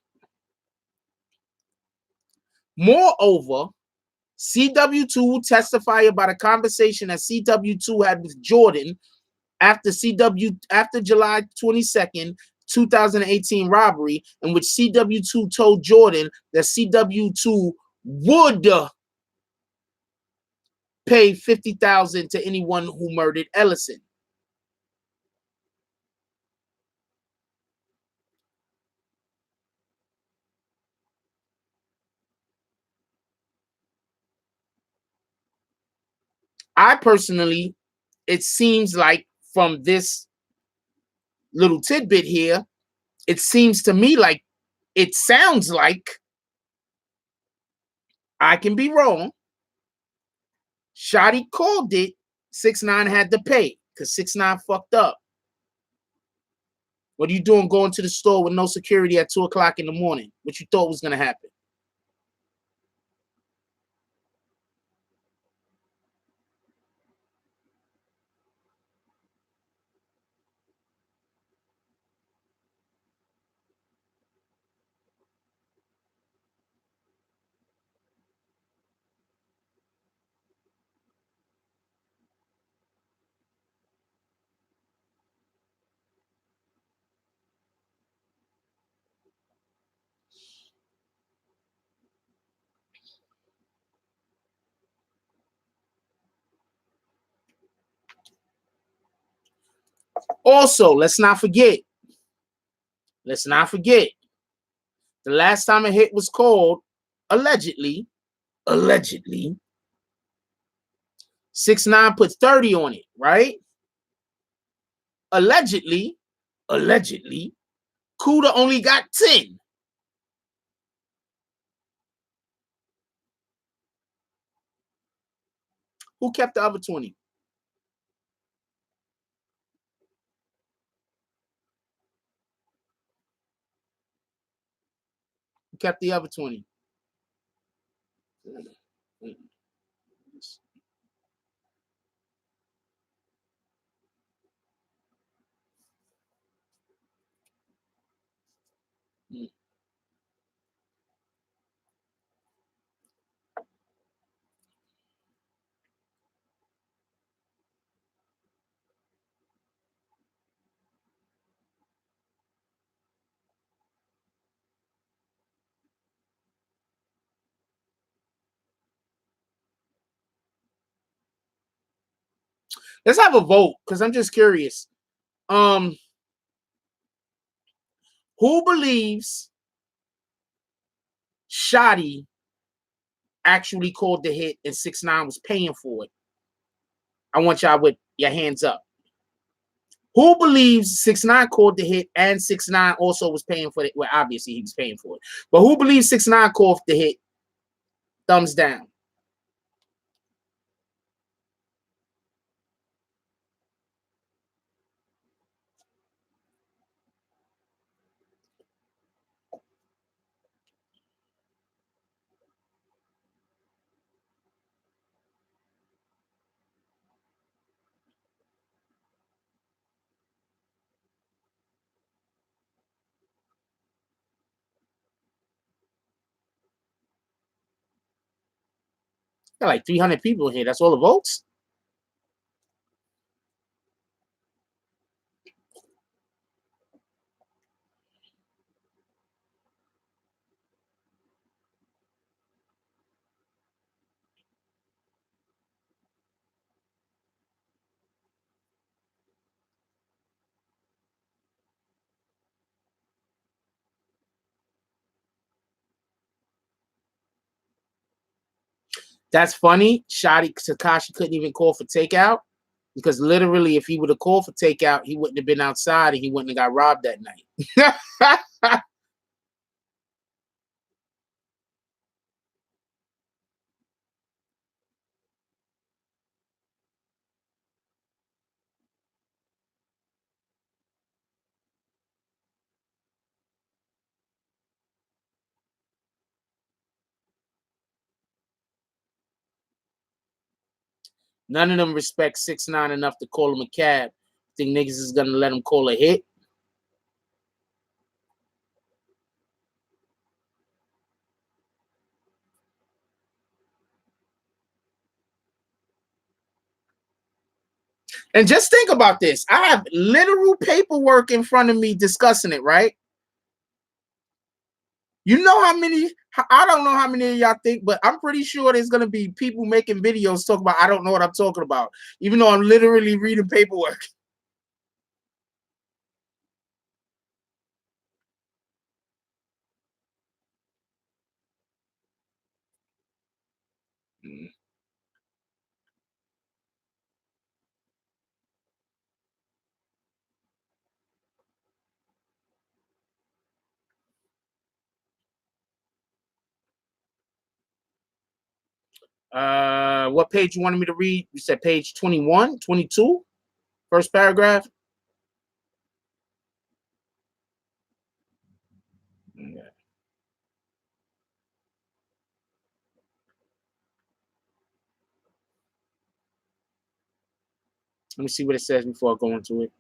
moreover, CW2 will testify about a conversation that CW2 had with Jordan after July 22nd, 2018 robbery, in which CW2 told Jordan that CW2 would pay $50,000 to anyone who murdered Ellison. I personally, it seems like from this little tidbit here, it seems to me like it sounds like, I can be wrong, Shotty called it, 6ix9ine had to pay because 6ix9ine fucked up. What are you doing going to the store with no security at 2 o'clock in the morning? What you thought was going to happen? Also, let's not forget, the last time a hit was called, allegedly, 6ix9ine put 30 on it, right? Allegedly, Kuda only got 10. Who kept the other 20? Who kept the other 20? Let's have a vote because I'm just curious. Who believes Shotty actually called the hit and 6ix9ine was paying for it? I want y'all with your hands up. Who believes 6ix9ine called the hit and 6ix9ine also was paying for it? Well, obviously he was paying for it. But who believes 6ix9ine called the hit Thumbs down. Got like 300 people here. That's all the votes. That's funny. Tekashi couldn't even call for takeout because literally, if he would have called for takeout, he wouldn't have been outside and he wouldn't have got robbed that night. None of them respect 6ix9ine enough to call him a cab. Think niggas is gonna let him call a hit? And just think about this. I have literal paperwork in front of me discussing it, right? You know how many, I don't know how many of y'all think, but I'm pretty sure there's going to be people making videos talking about, I don't know what I'm talking about, even though I'm literally reading paperwork. What page you wanted me to read? You said page 21, 22, first paragraph. Yeah. Let me see what it says before I go into it.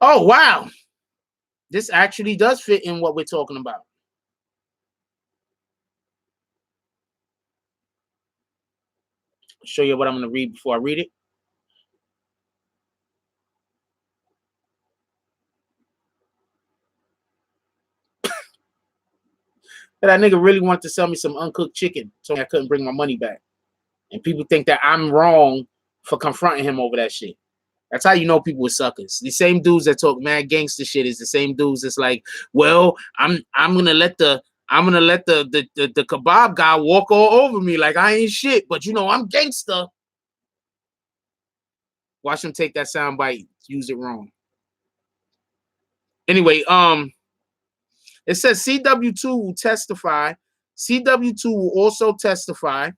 Oh, wow. This actually does fit in what we're talking about. I'll show you what I'm going to read before I read it. That nigga really wanted to sell me some uncooked chicken, so I couldn't bring my money back. And people think that I'm wrong for confronting him over that shit. That's how you know people are suckers. The same dudes that talk mad gangster shit is the same dudes that's like, well, I'm gonna let the kebab guy walk all over me like I ain't shit, but you know I'm gangster. Watch him take that sound bite, use it wrong. Anyway, it says CW2 will testify. CW2 will also testify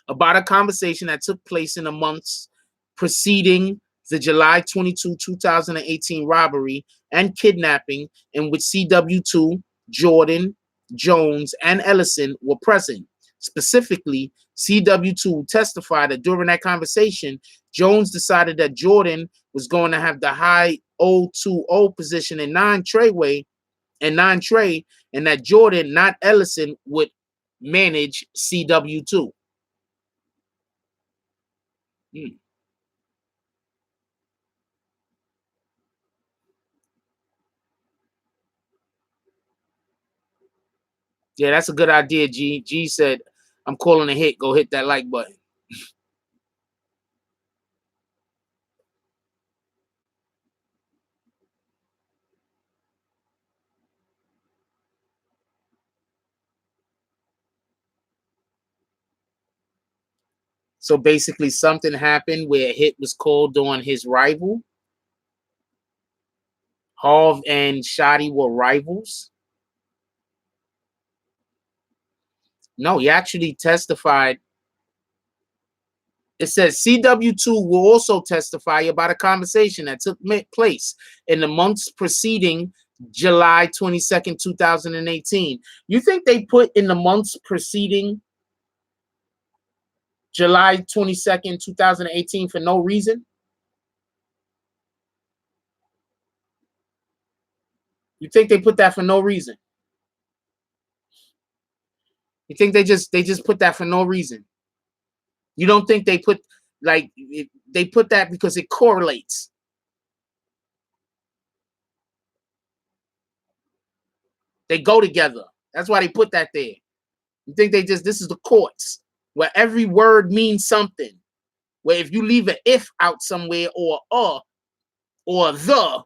about a conversation that took place in the months preceding the July 22, 2018 robbery and kidnapping, in which CW2, Jordan, Jones, and Ellison were present. Specifically, CW2 testified that during that conversation, Jones decided that Jordan was going to have the high 020 position in 9 trayway and 9 tray, and that Jordan, not Ellison, would manage CW2. Hmm. Yeah, that's a good idea, G. G said, I'm calling a hit. Go hit that like button. So basically, something happened where a hit was called on his rival, Harv and Shadi were rivals. No, he actually testified. It says CW2 will also testify about a conversation that took place in the months preceding July 22nd, 2018. You think they put in the months preceding July 22nd, 2018 for no reason? You think they put that for no reason? You think they just put that for no reason? You don't think they put they put that because it correlates? They go together. That's why they put that there. You think they just, this is the courts where every word means something. Where if you leave an if out somewhere or the,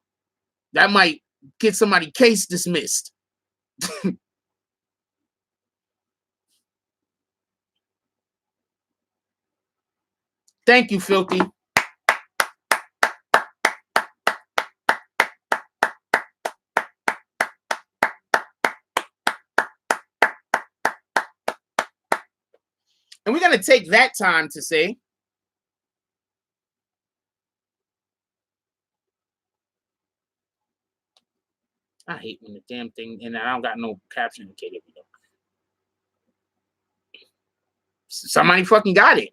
that might get somebody case dismissed. Thank you, Filthy. And we're going to take that time to say, I hate when the damn thing, and I don't got no caption indicator. Somebody fucking got it.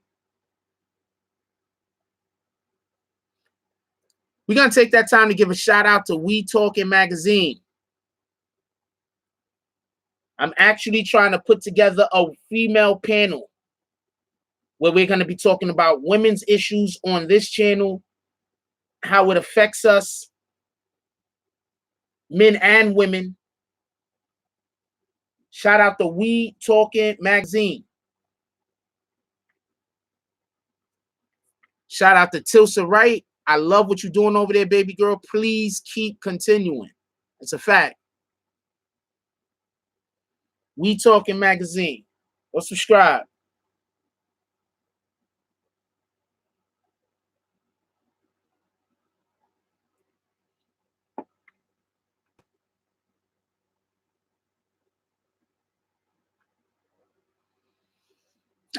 We're going to take that time to give a shout out to We Talking Magazine. I'm actually trying to put together a female panel where we're going to be talking about women's issues on this channel, how it affects us, men and women. Shout out to We Talking Magazine. Shout out to Tilsa Wright. I love what you're doing over there, baby girl. Please keep continuing. It's a fact. We Talking Magazine. Go subscribe.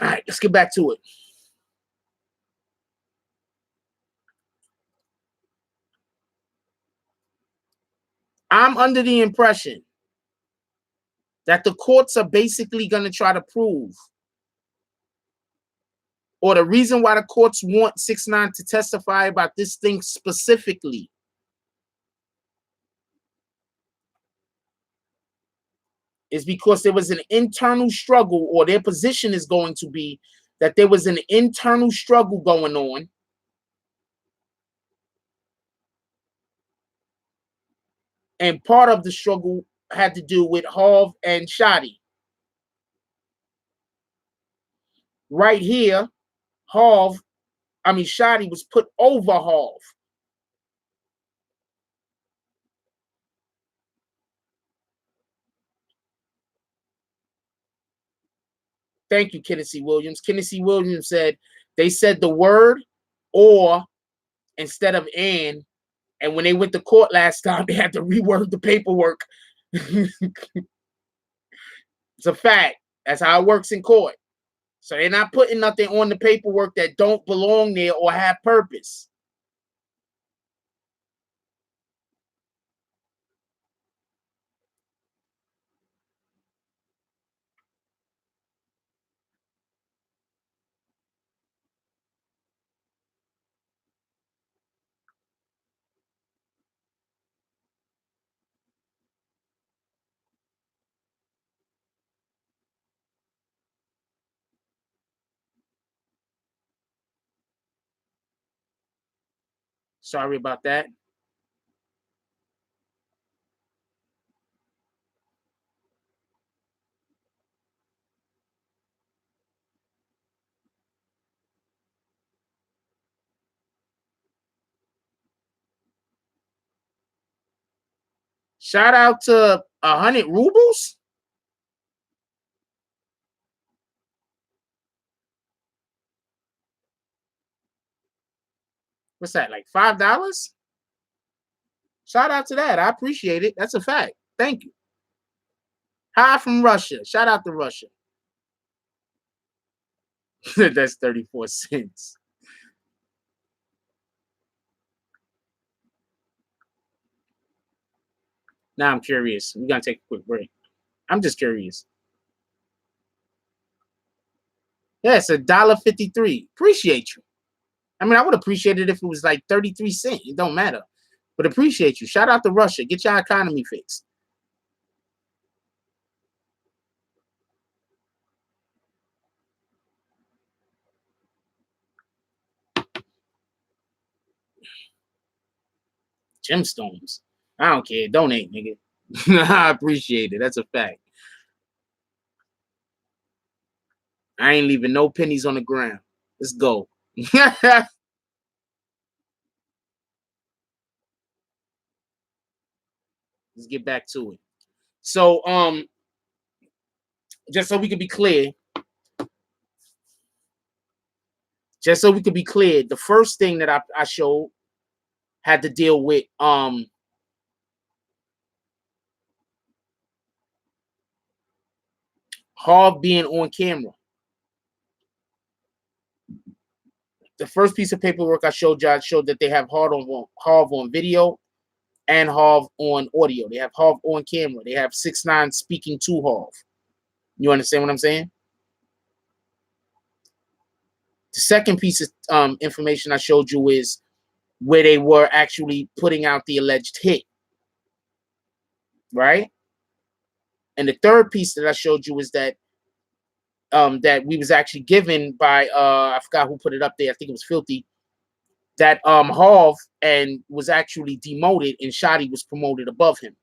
All right, let's get back to it. I'm under the impression that the courts are basically going to try to prove, or the reason why the courts want 6ix9ine to testify about this thing specifically is because there was an internal struggle, or their position is going to be that there was an internal struggle going on and part of the struggle had to do with Harv and Shadi. Right here, Shadi was put over Harv. Thank you, Kennedy Williams. Kennedy Williams said, they said the word or instead of and when they went to court last time, they had to reword the paperwork. It's a fact. That's how it works in court. So they're not putting nothing on the paperwork that don't belong there or have purpose. Sorry about that. Shout out to 100 rubles. What's that, like $5? Shout out to that. I appreciate it. That's a fact. Thank you. Hi from Russia. Shout out to Russia. That's 34 cents. Now I'm curious. We're gonna take a quick break. I'm just curious. Yeah, it's $1.53. Appreciate you. I mean, I would appreciate it if it was like 33 cents. It don't matter. But appreciate you. Shout out to Russia. Get your economy fixed. Gemstones. I don't care. Donate, nigga. I appreciate it. That's a fact. I ain't leaving no pennies on the ground. Let's go. Let's get back to it. So, just so we can be clear, the first thing that I showed had to deal with Harv being on camera. The first piece of paperwork I showed y'all showed that they have Harv on video and Harv on audio. They have Harv on camera. They have 6ix9ine speaking to Harv. You understand what I'm saying? The second piece of information I showed you is where they were actually putting out the alleged hit, right? And the third piece that I showed you is that that we was actually given by I forgot who put it up there. I think it was Filthy. That Harv and was actually demoted and Shotty was promoted above him.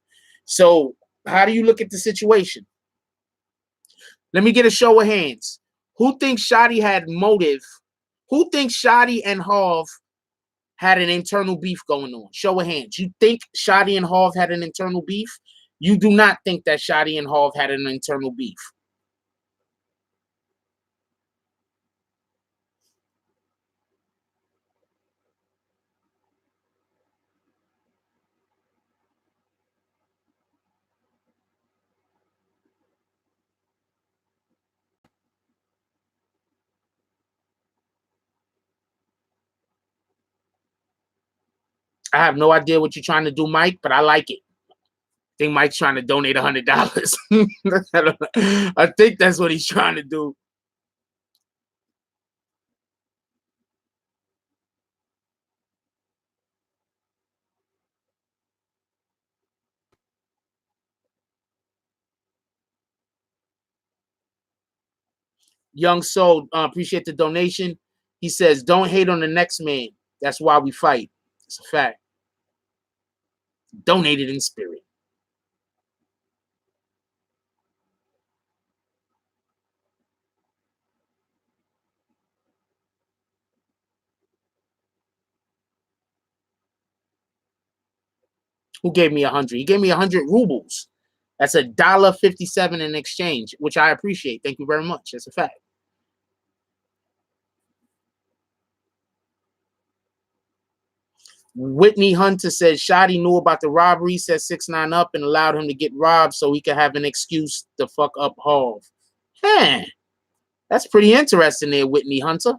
So how do you look at the situation? Let me get a show of hands. Who thinks Shotty had motive? Who thinks Shotty and Harv had an internal beef going on? Show of hands. You think Shotty and Harv had an internal beef? You do not think that Shotty and Harv had an internal beef. I have no idea what you're trying to do, Mike, but I like it. I think Mike's trying to donate $100. I think that's what he's trying to do. Young Soul, appreciate the donation. He says, don't hate on the next man. That's why we fight. It's a fact. Donated in spirit. Who gave me 100? He gave me 100 rubles. That's $1.57 in exchange, which I appreciate. Thank you very much. That's a fact. Whitney Hunter says Shotty knew about the robbery, set 6ix9ine up, and allowed him to get robbed so he could have an excuse to fuck up Harv. Huh. That's pretty interesting there, Whitney Hunter.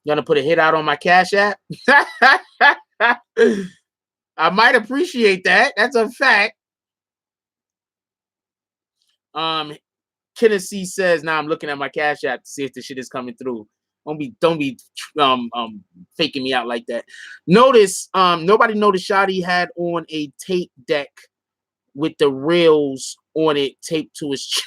You gonna put a hit out on my Cash App? I might appreciate that. That's a fact. Tennessee says, now I'm looking at my Cash App to see if the shit is coming through. Don't be faking me out like that. Notice, nobody noticed Shotty had on a tape deck with the reels on it taped to his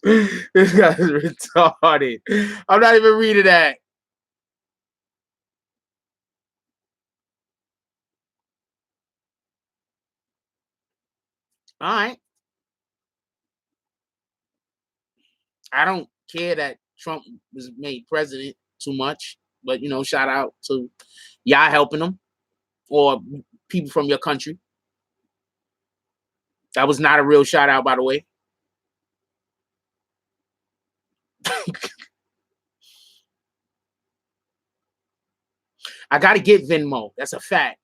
This guy's retarded. I'm not even reading that. All right. I don't care that Trump was made president too much, but shout out to y'all helping him or people from your country. That was not a real shout out, by the way. I got to get Venmo. That's a fact.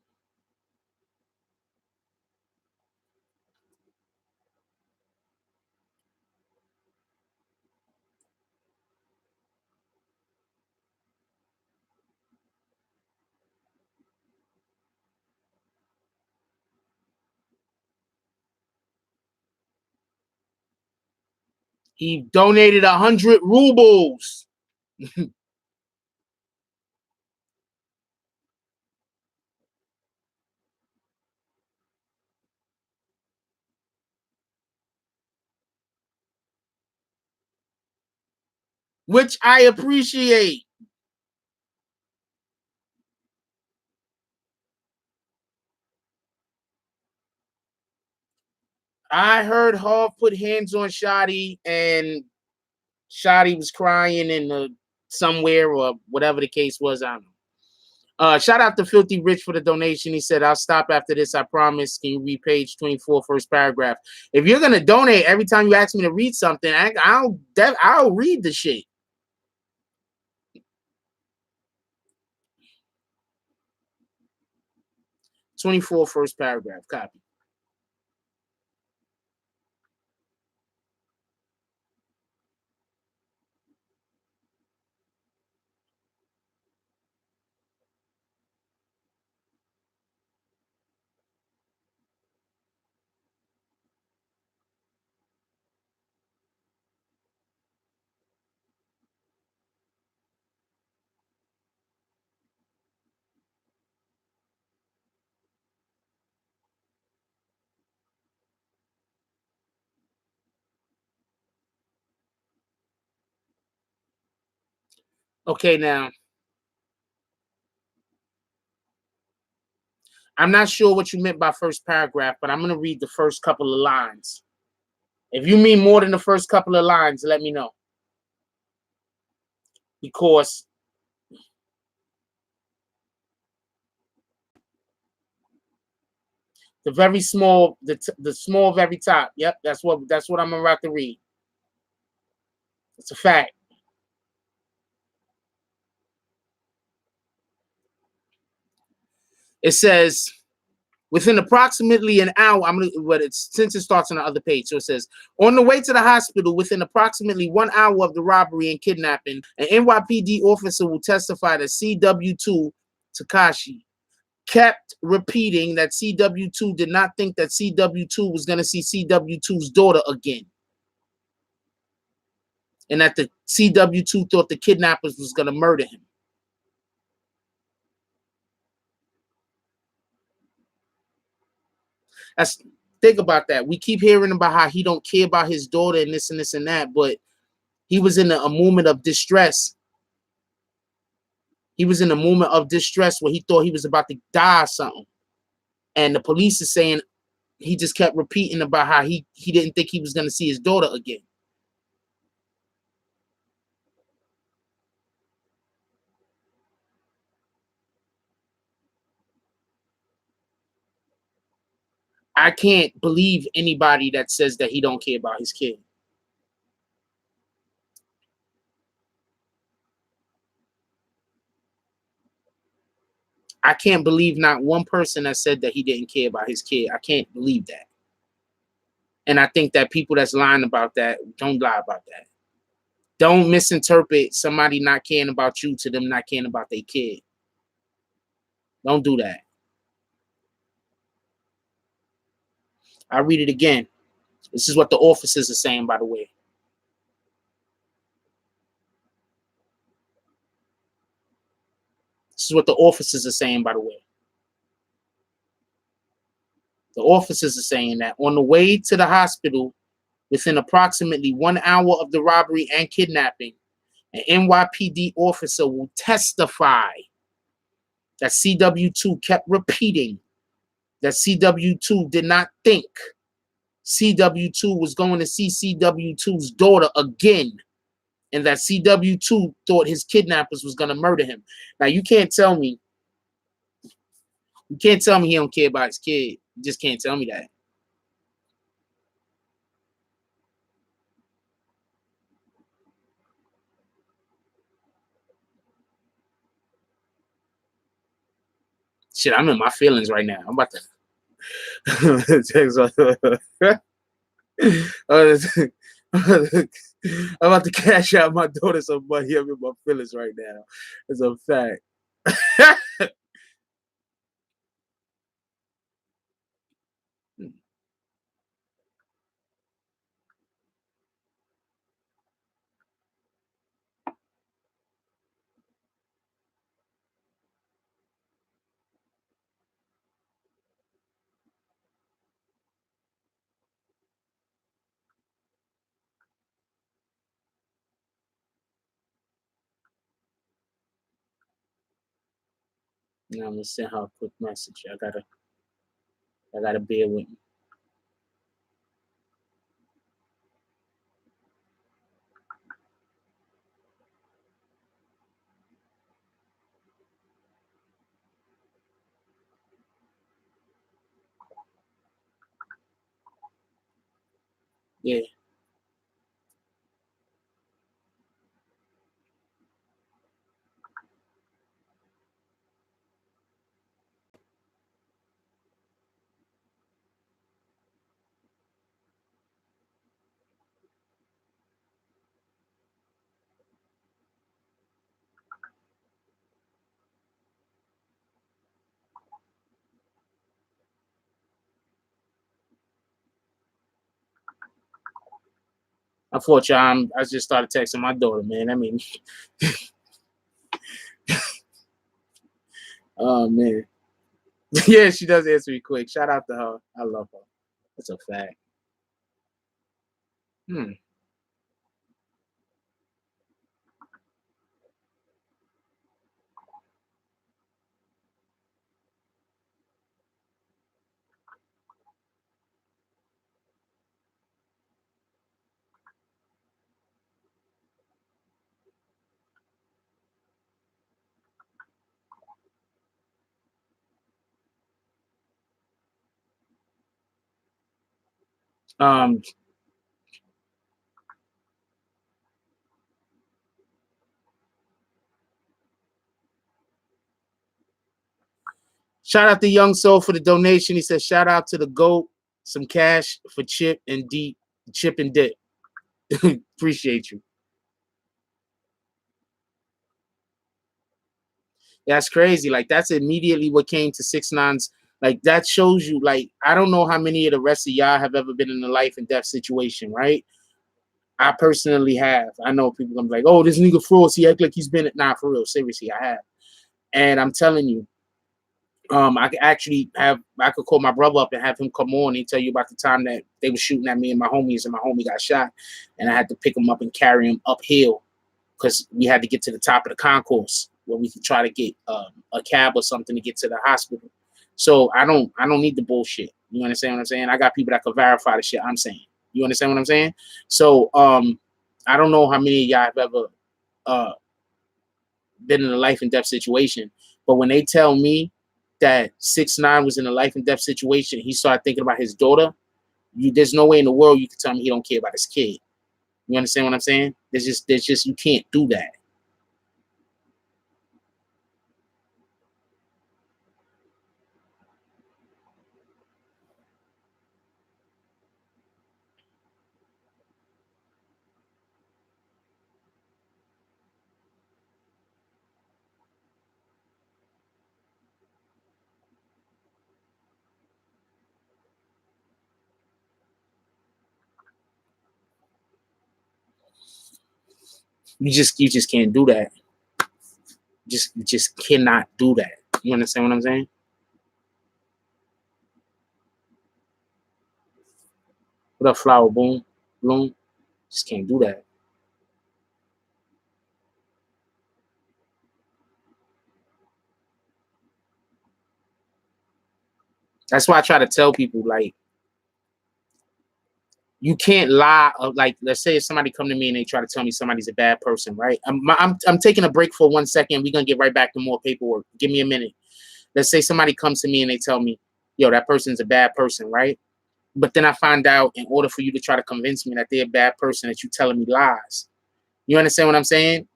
He donated 100 rubles. Which I appreciate. I heard Hov put hands on Shotty, and Shotty was crying in somewhere or whatever the case was. I don't know. Shout out to Filthy Rich for the donation. He said, I'll stop after this, I promise. Can you read page 24, first paragraph? If you're going to donate every time you ask me to read something, I'll read the shit. "24 first paragraph, copy. Okay, now, I'm not sure what you meant by first paragraph, but I'm going to read the first couple of lines. If you mean more than the first couple of lines, let me know. Because the very small, the small very top. Yep, that's what I'm about to read. It's a fact. It says, within approximately an hour, since it starts on the other page. So it says, on the way to the hospital, within approximately 1 hour of the robbery and kidnapping, an NYPD officer will testify that CW2 Tekashi kept repeating that CW2 did not think that CW2 was going to see CW2's daughter again. And that the CW2 thought the kidnappers was going to murder him. Think about that. We keep hearing about how he don't care about his daughter and this and this and that, but he was in a moment of distress. He was in a moment of distress where he thought he was about to die or something. And the police is saying he just kept repeating about how he didn't think he was going to see his daughter again. I can't believe anybody that says that he don't care about his kid. I can't believe not one person that said that he didn't care about his kid. I can't believe that. And I think that people that's lying about that, don't lie about that. Don't misinterpret somebody not caring about you to them not caring about their kid. Don't do that. I'll read it again. This is what the officers are saying, by the way. This is what the officers are saying, by the way. The officers are saying that on the way to the hospital, within approximately 1 hour of the robbery and kidnapping, an NYPD officer will testify that CW2 kept repeating that CW2 did not think CW2 was going to see CW2's daughter again, and that CW2 thought his kidnappers was going to murder him. Now, you can't tell me he don't care about his kid. You just can't tell me that. Shit, I'm in my feelings right now. I'm about to I'm about to cash out my daughter some money. I'm in my feelings right now. It's a fact. Now I'm gonna send her a quick message. I gotta bear with me. Yeah. Unfortunately, I just started texting my daughter, man. I mean, oh man. Yeah, she does answer me quick. Shout out to her. I love her. That's a fact. Hmm. Um, Shout out to Young Soul for the donation. He said, shout out to the GOAT, some cash for Chip and Dip. Appreciate you. That's crazy. Like, that's immediately what came to 6ix9ine's. Like, that shows you, like, I don't know how many of the rest of y'all have ever been in a life and death situation, right? I personally have. I know people gonna be like, oh, this nigga fraud. He act like he's been it. Nah, for real. Seriously, I have. And I'm telling you, I could actually I could call my brother up and have him come on and tell you about the time that they were shooting at me and my homies, and my homie got shot, and I had to pick him up and carry him uphill because we had to get to the top of the concourse where we could try to get a cab or something to get to the hospital. So I don't need the bullshit. You understand what I'm saying? I got people that could verify the shit I'm saying. You understand what I'm saying? So I don't know how many of y'all have ever uh, been in a life and death situation, but when they tell me that 6ix9ine was in a life and death situation, he started thinking about his daughter. There's no way in the world you can tell me he don't care about his kid. You understand what I'm saying? There's just you can't do that. You just can't do that. You just cannot do that. You understand what I'm saying? What up, flower boom, bloom? Just can't do that. That's why I try to tell people, like, you can't lie. Like, let's say if somebody come to me and they try to tell me somebody's a bad person, right? I'm taking a break for 1 second. We're gonna get right back to more paperwork. Give me a minute. Let's say somebody comes to me and they tell me, yo, that person's a bad person, right? But then I find out, in order for you to try to convince me that they're a bad person, that you telling me lies. You understand what I'm saying?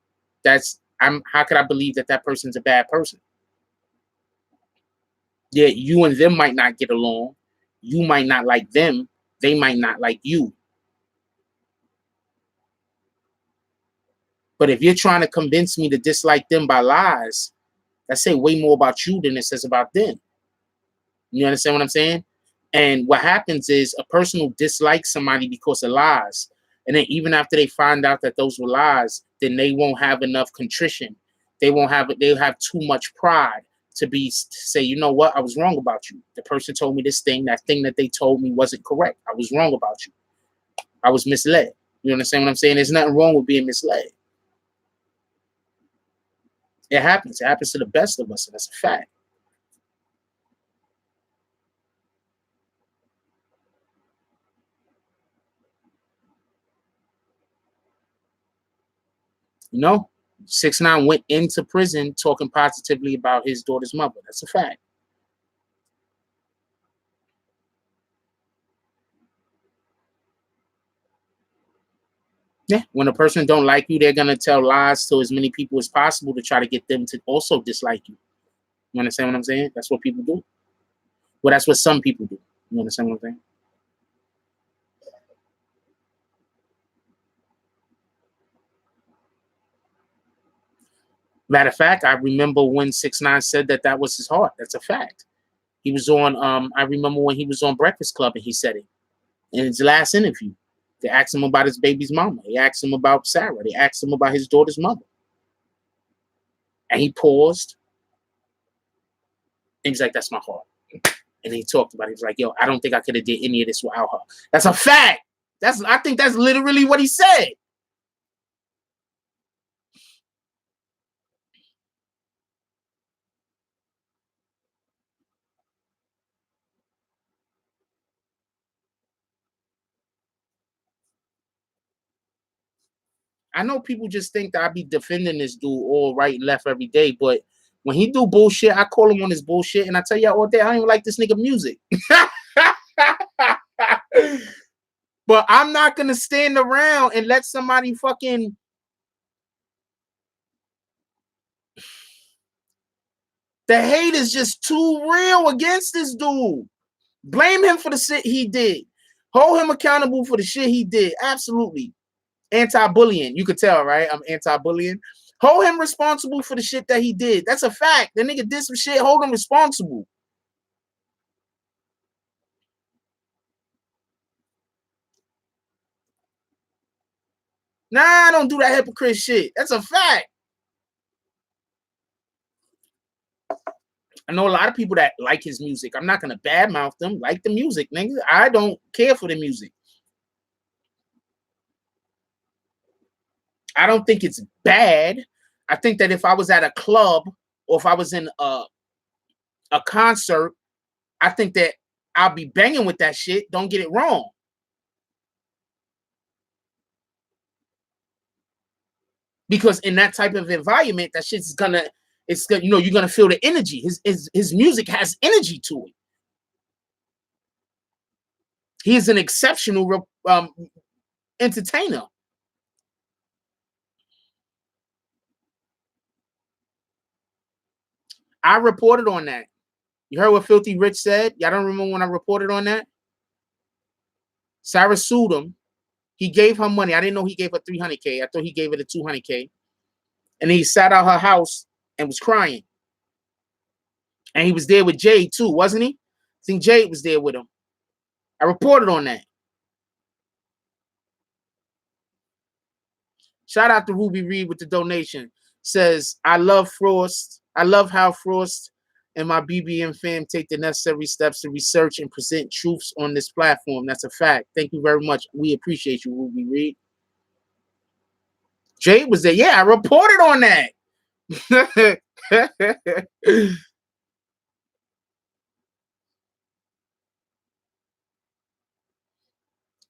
How could I believe that that person's a bad person? Yeah, you and them might not get along. You might not like them. They might not like you. But if you're trying to convince me to dislike them by lies, that say way more about you than it says about them. You understand what I'm saying? And what happens is a person will dislike somebody because of lies. And then even after they find out that those were lies, then they won't have enough contrition. They'll have too much pride to say, you know what, I was wrong about you. The person told me this thing, that thing that they told me wasn't correct. I was wrong about you. I was misled. You understand what I'm saying? There's nothing wrong with being misled. It happens. It happens to the best of us, and that's a fact. You know, 6ix9ine went into prison talking positively about his daughter's mother. That's a fact. Yeah, when a person don't like you, they're gonna tell lies to as many people as possible to try to get them to also dislike you. You understand what I'm saying? That's what people do. Well, that's what some people do. You understand what I'm saying? Matter of fact, I remember when 6ix9ine said that was his heart. That's a fact. He was on. I remember when he was on Breakfast Club and he said it in his last interview. They asked him about his baby's mama. They asked him about Sarah. They asked him about his daughter's mother. And he paused. And he's like, "That's my heart." And he talked about it. He was like, "Yo, I don't think I could have did any of this without her." That's a fact. I think that's literally what he said. I know people just think that I be defending this dude all right and left every day, but when he do bullshit, I call him on his bullshit, and I tell y'all all day, I don't even like this nigga music. But I'm not gonna stand around and let somebody fucking the hate is just too real against this dude. Blame him for the shit he did. Hold him accountable for the shit he did. Absolutely. Anti-bullying. You could tell, right? I'm anti-bullying. Hold him responsible for the shit that he did. That's a fact. The nigga did some shit. Hold him responsible. Nah, I don't do that hypocrite shit. That's a fact. I know a lot of people that like his music. I'm not gonna badmouth them. Like the music, nigga. I don't care for the music. I don't think it's bad. I think that if I was at a club or if I was in a concert, I think that I'll be banging with that shit. Don't get it wrong. Because in that type of environment, that shit's gonna, it's gonna, you're gonna feel the energy. His music has energy to it. He's an exceptional entertainer. I reported on that. You heard what Filthy Rich said? Y'all don't remember when I reported on that? Sarah sued him. He gave her money. I didn't know he gave her 300K. I thought he gave her the 200K. And he sat out her house and was crying. And he was there with Jade too, wasn't he? I think Jade was there with him. I reported on that. Shout out to Ruby Reed with the donation. Says, I love Frost. I love how Frost and my BBN fam take the necessary steps to research and present truths on this platform. That's a fact. Thank you very much. We appreciate you, Ruby Reed. Jade was there. Yeah, I reported on that.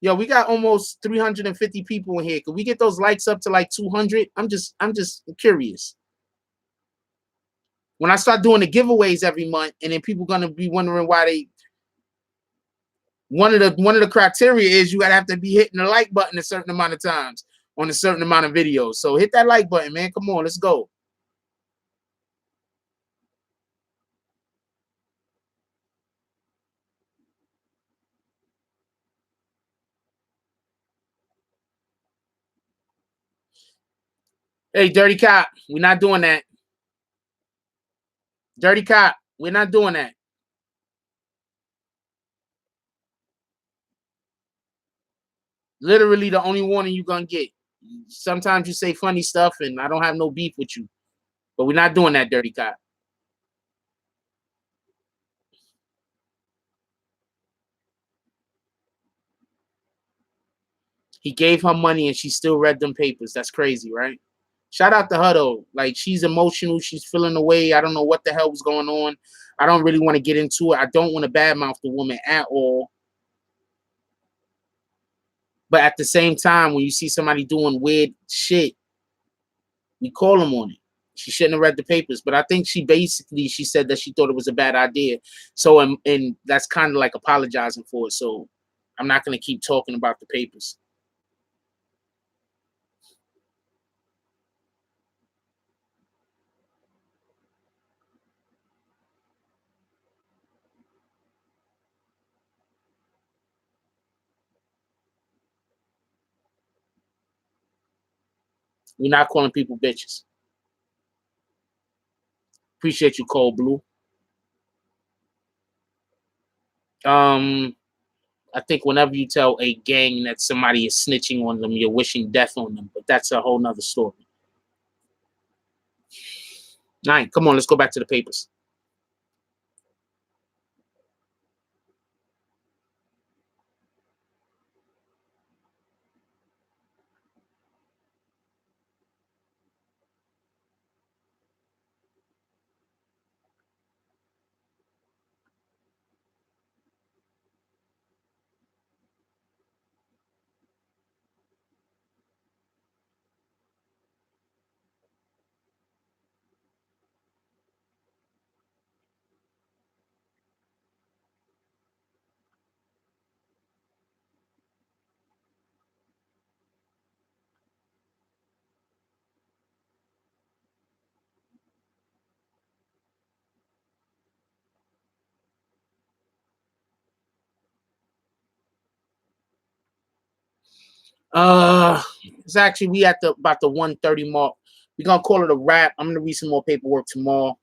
Yo, we got almost 350 people in here. Could we get those likes up to like 200? I'm just curious. When I start doing the giveaways every month, and then people gonna be wondering why they. One of the criteria is you gotta have to be hitting the like button a certain amount of times on a certain amount of videos. So hit that like button, man. Come on, let's go. Hey, dirty cop, we're not doing that. Dirty cop, we're not doing that. Literally the only warning you're gonna get. Sometimes you say funny stuff and I don't have no beef with you. But we're not doing that, dirty cop. He gave her money and she still read them papers. That's crazy, right? Shout out to her though. Like, she's emotional. She's feeling away. I don't know what the hell was going on. I don't really want to get into it. I don't want to badmouth the woman at all. But at the same time, when you see somebody doing weird shit, we call them on it. She shouldn't have read the papers. But I think she said that she thought it was a bad idea. So, and that's kind of like apologizing for it. So I'm not going to keep talking about the papers. We're not calling people bitches. Appreciate you, Cold Blue. I think whenever you tell a gang that somebody is snitching on them, you're wishing death on them. But that's a whole nother story. All right, come on, let's go back to the papers. It's actually we at the about the 1:30 mark. We're gonna call it a wrap. I'm gonna read some more paperwork tomorrow.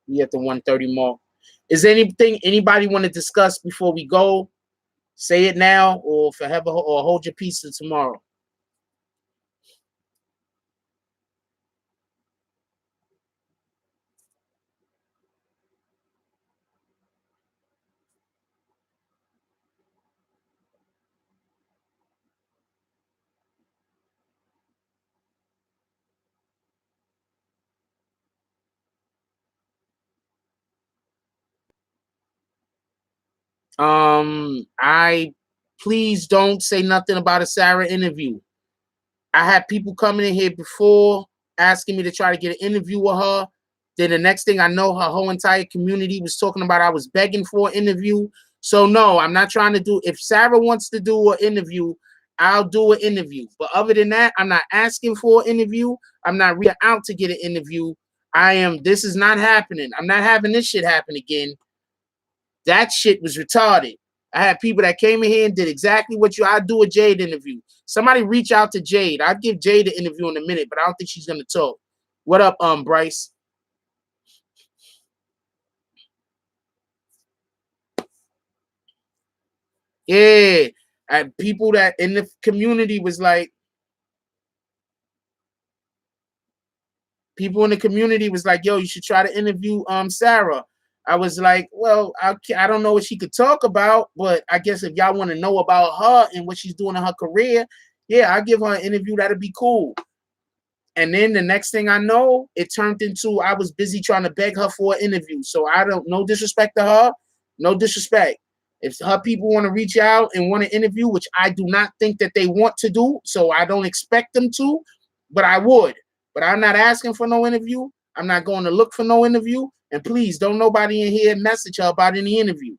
We at the 1:30 mark. Is there anything anybody want to discuss before we go? Say it now or forever, or hold your peace till tomorrow. I please don't say nothing about a Sarah interview. I had people coming in here before asking me to try to get an interview with her. Then the next thing I know, her whole entire community was talking about I was begging for an interview. So no, I'm not trying to do. If Sarah wants to do an interview, I'll do an interview. But other than that, I'm not asking for an interview. I'm not reaching out to get an interview. This is not happening. I'm not having this shit happen again. That shit was retarded. I had people that came in here and did exactly what I'd do a Jade interview. Somebody reach out to Jade. I'd give Jade an interview in a minute, but I don't think she's gonna talk. What up, Bryce? Yeah. And people that in the community was like, people in the community was like, yo, you should try to interview Sarah. I was like, well, I don't know what she could talk about, but I guess if y'all want to know about her and what she's doing in her career, yeah, I'll give her an interview. That'd be cool. And then the next thing I know, it turned into I was busy trying to beg her for an interview. So I don't, no disrespect to her, no disrespect. If her people want to reach out and want to interview, which I do not think that they want to do, so I don't expect them to, but I would. But I'm not asking for no interview. I'm not going to look for no interview. And please don't nobody in here message her about any interview.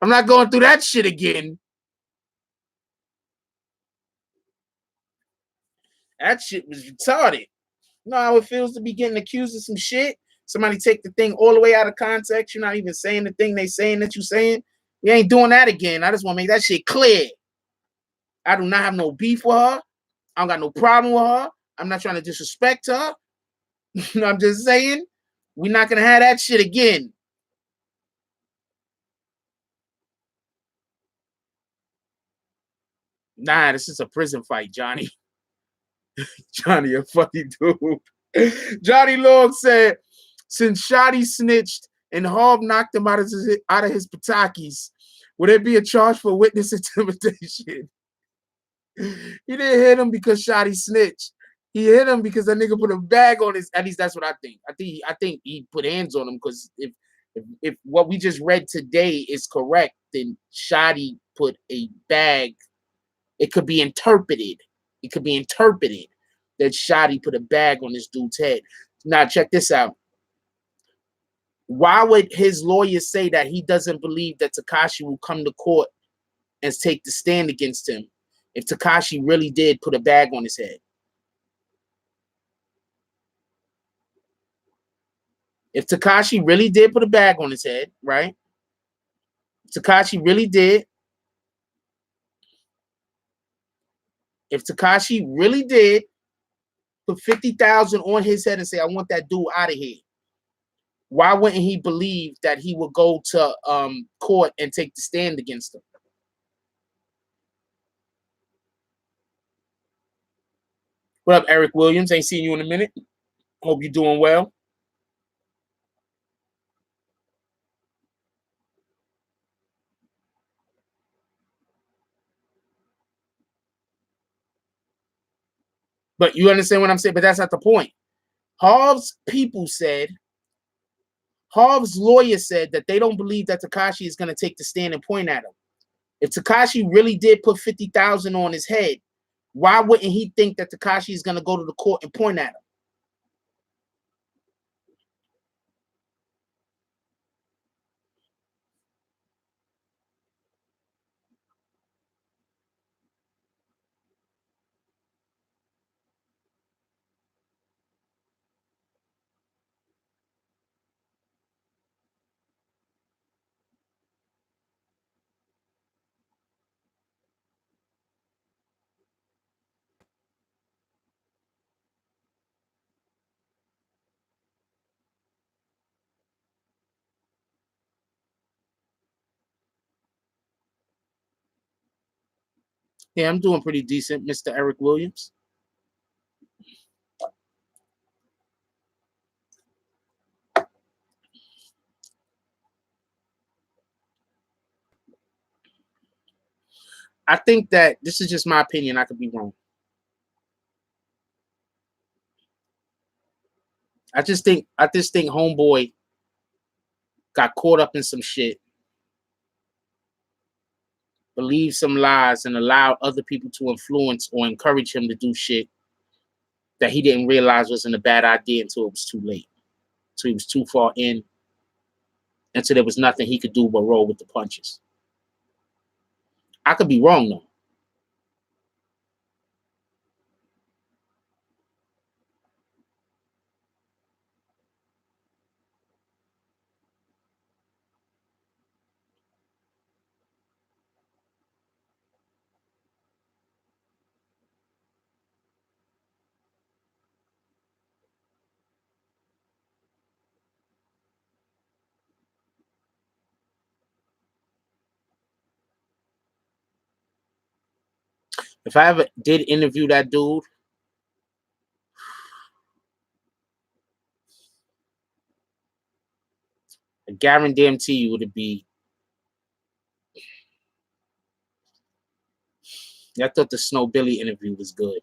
I'm not going through that shit again. That shit was retarded. You know how it feels to be getting accused of some shit? Somebody take the thing all the way out of context. You're not even saying the thing they saying that you're saying. We ain't doing that again. I just want to make that shit clear. I do not have no beef with her. I don't got no problem with her. I'm not trying to disrespect her. I'm just saying, we're not going to have that shit again. Nah, this is a prison fight, Johnny. Johnny, a funny dude. Johnny Long said, since Shotty snitched and Harv knocked him out of his patakis, would there be a charge for witness intimidation? He didn't hit him because Shotty snitched. He hit him because that nigga put a bag on his. At least that's what I think. I think he put hands on him because if what we just read today is correct, then Shotty put a bag. It could be interpreted. It could be interpreted that Shotty put a bag on this dude's head. Now check this out. Why would his lawyer say that he doesn't believe that Tekashi will come to court and take the stand against him if Tekashi really did put a bag on his head? If Tekashi really did put a bag on his head, right? Tekashi really did. If Tekashi really did put 50,000 on his head and say, I want that dude out of here, why wouldn't he believe that he would go to court and take the stand against him? What up, Eric Williams? Ain't seen you in a minute. Hope you're doing well. But you understand what I'm saying? But that's not the point. Harv's people said, Harv's lawyer said that they don't believe that Tekashi is going to take the stand and point at him. If Tekashi really did put 50,000 on his head, why wouldn't he think that Tekashi is going to go to the court and point at him? Yeah, I'm doing pretty decent, Mr. Eric Williams. I think that this is just my opinion. I could be wrong. I just think Homeboy got caught up in some shit, believed some lies, and allowed other people to influence or encourage him to do shit that he didn't realize wasn't a bad idea until it was too late. So he was too far in, until there was nothing he could do but roll with the punches. I could be wrong though. If I ever did interview that dude, I guarantee you would it be. I thought the Snow Billy interview was good.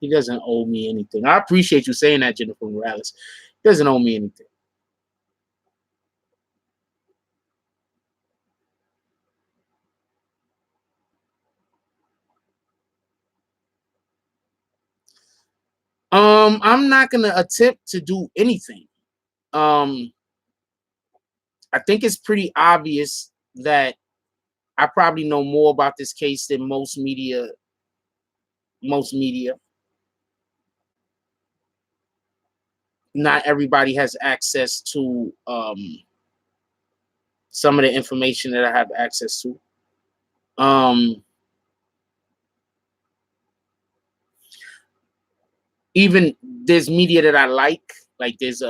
He doesn't owe me anything. I appreciate you saying that, Jennifer Morales. He doesn't owe me anything. I'm not gonna attempt to do anything. I think it's pretty obvious that I probably know more about this case than most media. Not everybody has access to some of the information that I have access to. Even there's media that I like there's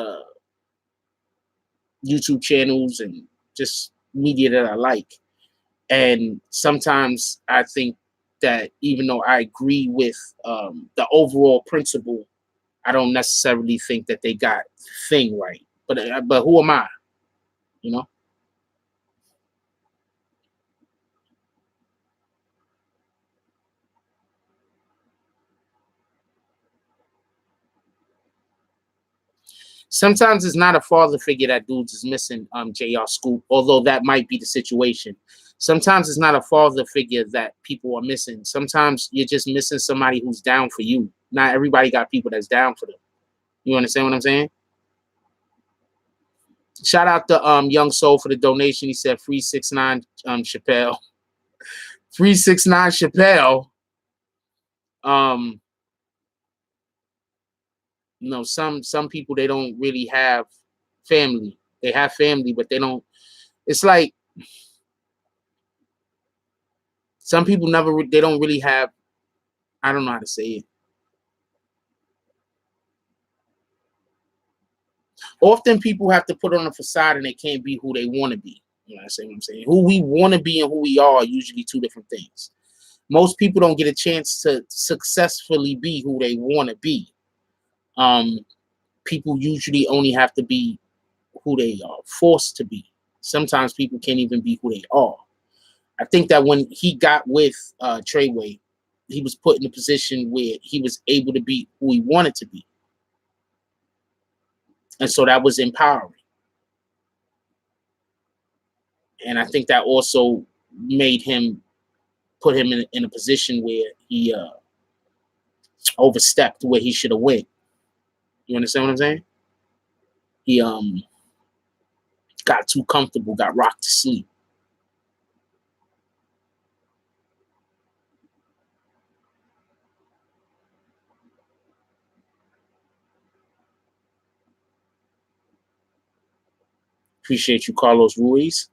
YouTube channels and just media that I like. And sometimes I think that even though I agree with the overall principle, I don't necessarily think that they got the thing right. But who am I? You know? Sometimes it's not a father figure that dudes is missing, JR Scoop, although that might be the situation. Sometimes it's not a father figure that people are missing. Sometimes you're just missing somebody who's down for you. Not everybody got people that's down for them. You understand what I'm saying? Shout out to Young Soul for the donation. He said free 6ix9ine Chappelle. Free 6ix9ine Chappelle. You know, some people, they don't really have family. They have family, but they don't. It's like some people they don't really have. I don't know how to say it. Often people have to put on a facade and they can't be who they want to be. You know what I'm saying? Who we want to be and who we are usually two different things. Most people don't get a chance to successfully be who they want to be. People usually only have to be who they are forced to be. Sometimes people can't even be who they are. I think that when he got with Treyway, he was put in a position where he was able to be who he wanted to be. And so that was empowering. And I think that also made him, put him in a position where he overstepped where he should have went. You understand what I'm saying? He got too comfortable, got rocked to sleep. Appreciate you, Carlos Ruiz.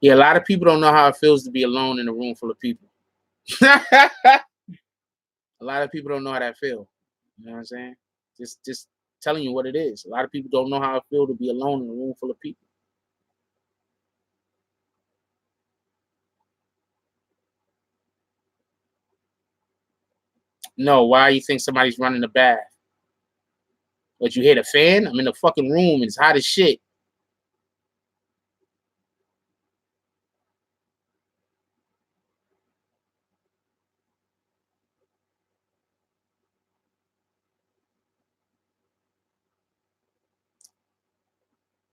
Yeah, a lot of people don't know how it feels to be alone in a room full of people. A lot of people don't know how that feels. You know what I'm saying? Just telling you what it is. A lot of people don't know how it feels to be alone in a room full of people. No, why you think somebody's running the bath? But you hear the fan? I'm in the fucking room. It's hot as shit.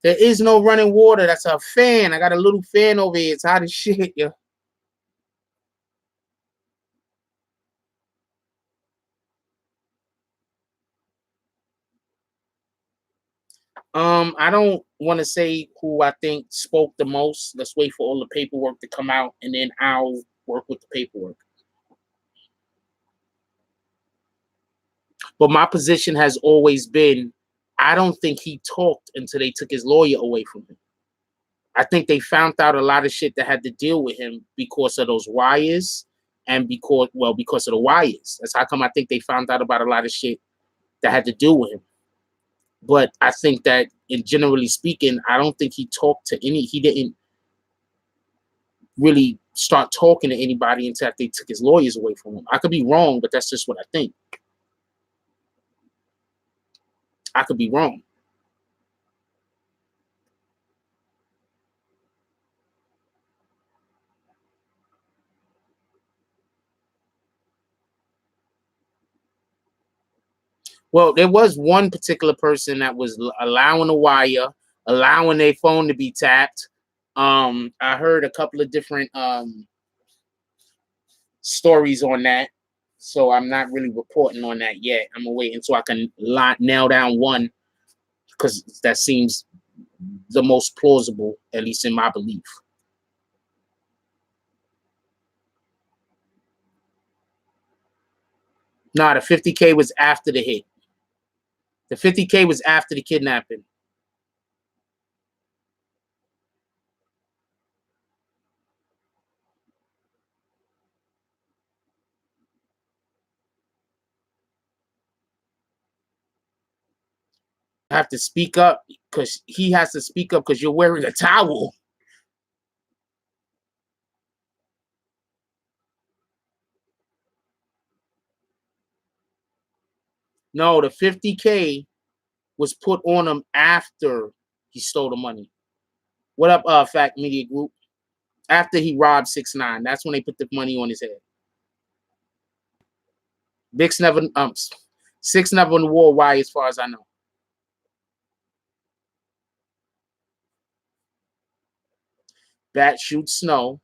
There is no running water. That's a fan. I got a little fan over here. It's hot as shit, yo. I don't want to say who I think spoke the most. Let's wait for all the paperwork to come out, and then I'll work with the paperwork. But my position has always been, I don't think he talked until they took his lawyer away from him. I think they found out a lot of shit that had to deal with him because of those wires and because of the wires. That's how come I think they found out about a lot of shit that had to do with him. But I think that, in generally speaking, I don't think he talked to he didn't really start talking to anybody until they took his lawyers away from him. I could be wrong, but that's just what I think. I could be wrong. Well, there was one particular person that was allowing the wire, allowing their phone to be tapped. I heard a couple of different stories on that. So I'm not really reporting on that yet. I'm gonna wait until I can nail down one, because that seems the most plausible, at least in my belief. Nah, the 50K was after the hit. The 50K was after the kidnapping. I have to speak up, because he has to speak up because you're wearing a towel. No, the 50K was put on him after he stole the money. What up, Fact Media Group? After he robbed 6ix9ine, that's when they put the money on his head. Bix never, 6 never wore why, as far as I know. Bat shoots Snow,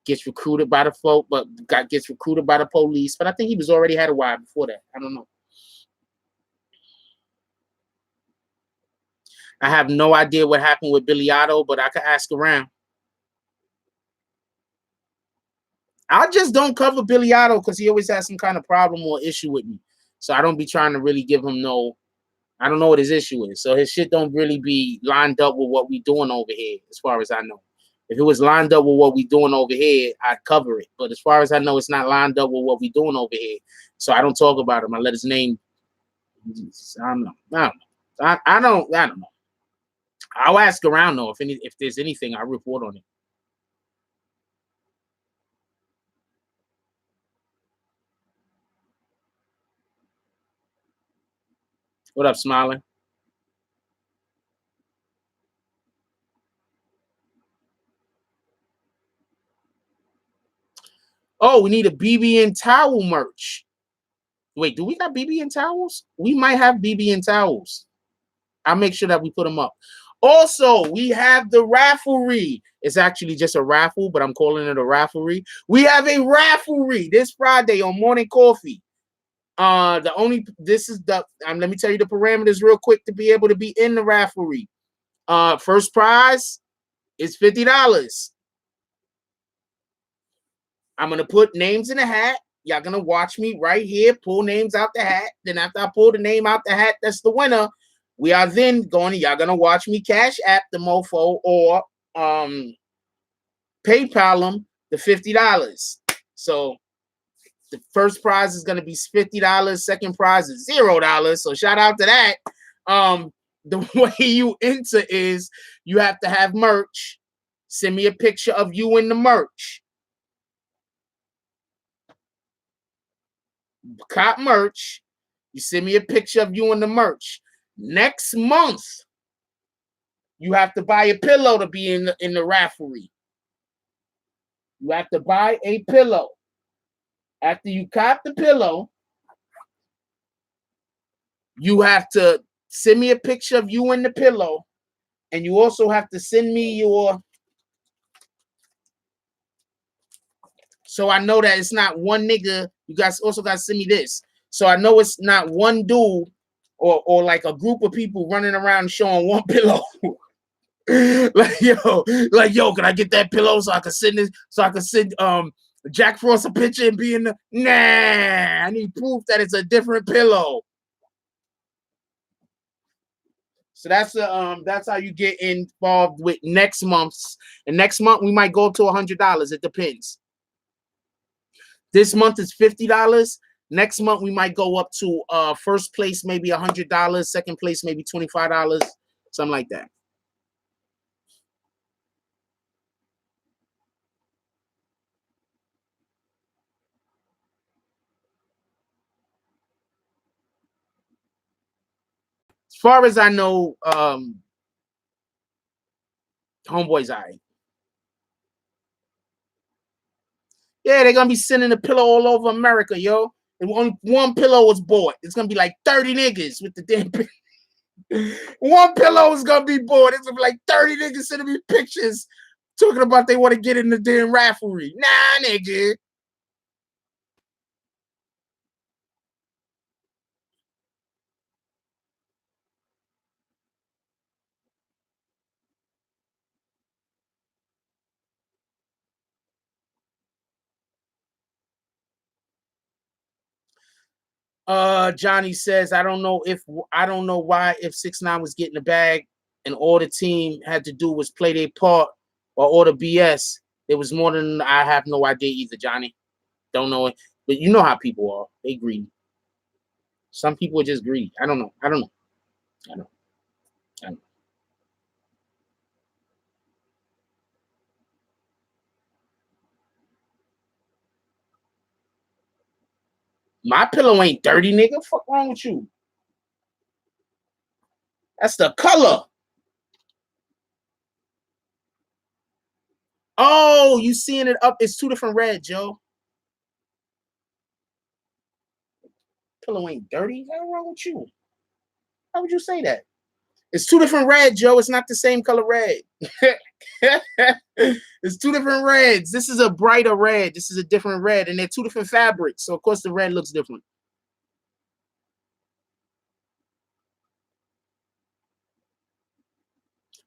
gets recruited by the folk, but gets recruited by the police. But I think he was already had a why before that. I don't know. I have no idea what happened with Billy Otto, but I could ask around. I just don't cover Billy Otto because he always has some kind of problem or issue with me. So I don't be trying to really give him no, I don't know what his issue is. So his shit don't really be lined up with what we doing over here, as far as I know. If it was lined up with what we doing over here, I'd cover it. But as far as I know, it's not lined up with what we doing over here. So I don't talk about him. I let his name. I don't know. I don't know. I'll ask around though. If there's anything, I'll report on it. What up, Smiling? Oh, we need a BBN towel merch. Wait, do we got BBN towels? We might have BBN towels. I'll make sure that we put them up. Also, we have the rafflery. It's actually just a raffle, but I'm calling it a rafflery. We have a rafflery this Friday on Morning Coffee. Let me tell you the parameters real quick to be able to be in the rafflery. First prize is $50. I'm gonna put names in the hat. Y'all gonna watch me right here pull names out the hat. Then after I pull the name out the hat, that's the winner. We are then y'all gonna watch me cash app the mofo or PayPal them the $50. So the first prize is gonna be $50. Second prize is $0. So shout out to that. The way you enter is you have to have merch. Send me a picture of you in the merch. Cop merch. You send me a picture of you in the merch. Next month, you have to buy a pillow to be in the rafflery. You have to buy a pillow. After you cop the pillow, you have to send me a picture of you in the pillow, and you also have to send me your. So I know that it's not one nigga. You guys also got to send me this. So I know it's not one dude or like a group of people running around showing one pillow. like yo, can I get that pillow so I can send this? So I can send Jack Frost a picture and be in the I need proof that it's a different pillow. So that's how you get involved with next month's. And next month we might go up to $100. It depends. This month is $50. Next month we might go up to first place maybe $100, second place maybe $25, something like that. As far as I know, Homeboy's all right. Yeah, they're gonna be sending a pillow all over America, yo. And only one pillow was bought. It's gonna be like 30 niggas with the damn one pillow is gonna be bought. It's gonna be like 30 niggas sending me pictures talking about they want to get in the damn rafflery. Nah, nigga. Johnny says, I don't know why if 6ix9ine was getting the bag and all the team had to do was play their part or order BS. It was more than I have no idea either, Johnny. Don't know it. But you know how people are. They greedy. Some people are just greedy. I don't know. I don't know. I don't know. My pillow ain't dirty, nigga. Fuck wrong with you? That's the color. Oh, you seeing it up? It's 2 different reds, Joe. Pillow ain't dirty. What's wrong with you? How would you say that? It's 2 different reds, Joe. It's not the same color red. It's 2 different reds. This is a brighter red. This is a different red, and they're 2 different fabrics. So of course the red looks different.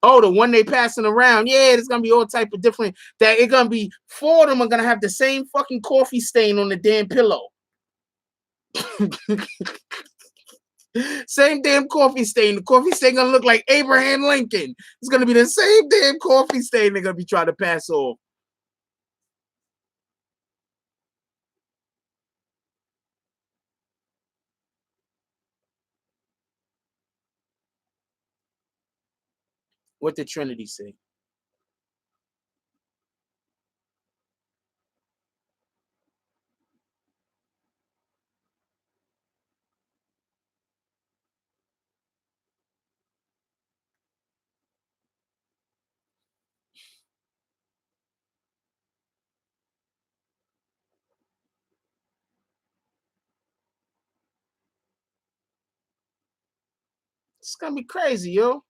Oh, the one they passing around. Yeah, there's gonna be all type of different. That it's gonna be 4 of them are gonna have the same fucking coffee stain on the damn pillow. Same damn coffee stain. The coffee stain gonna look like Abraham Lincoln. It's gonna be the same damn coffee stain they're gonna be trying to pass off. What did Trinity say? It's gonna be crazy, yo.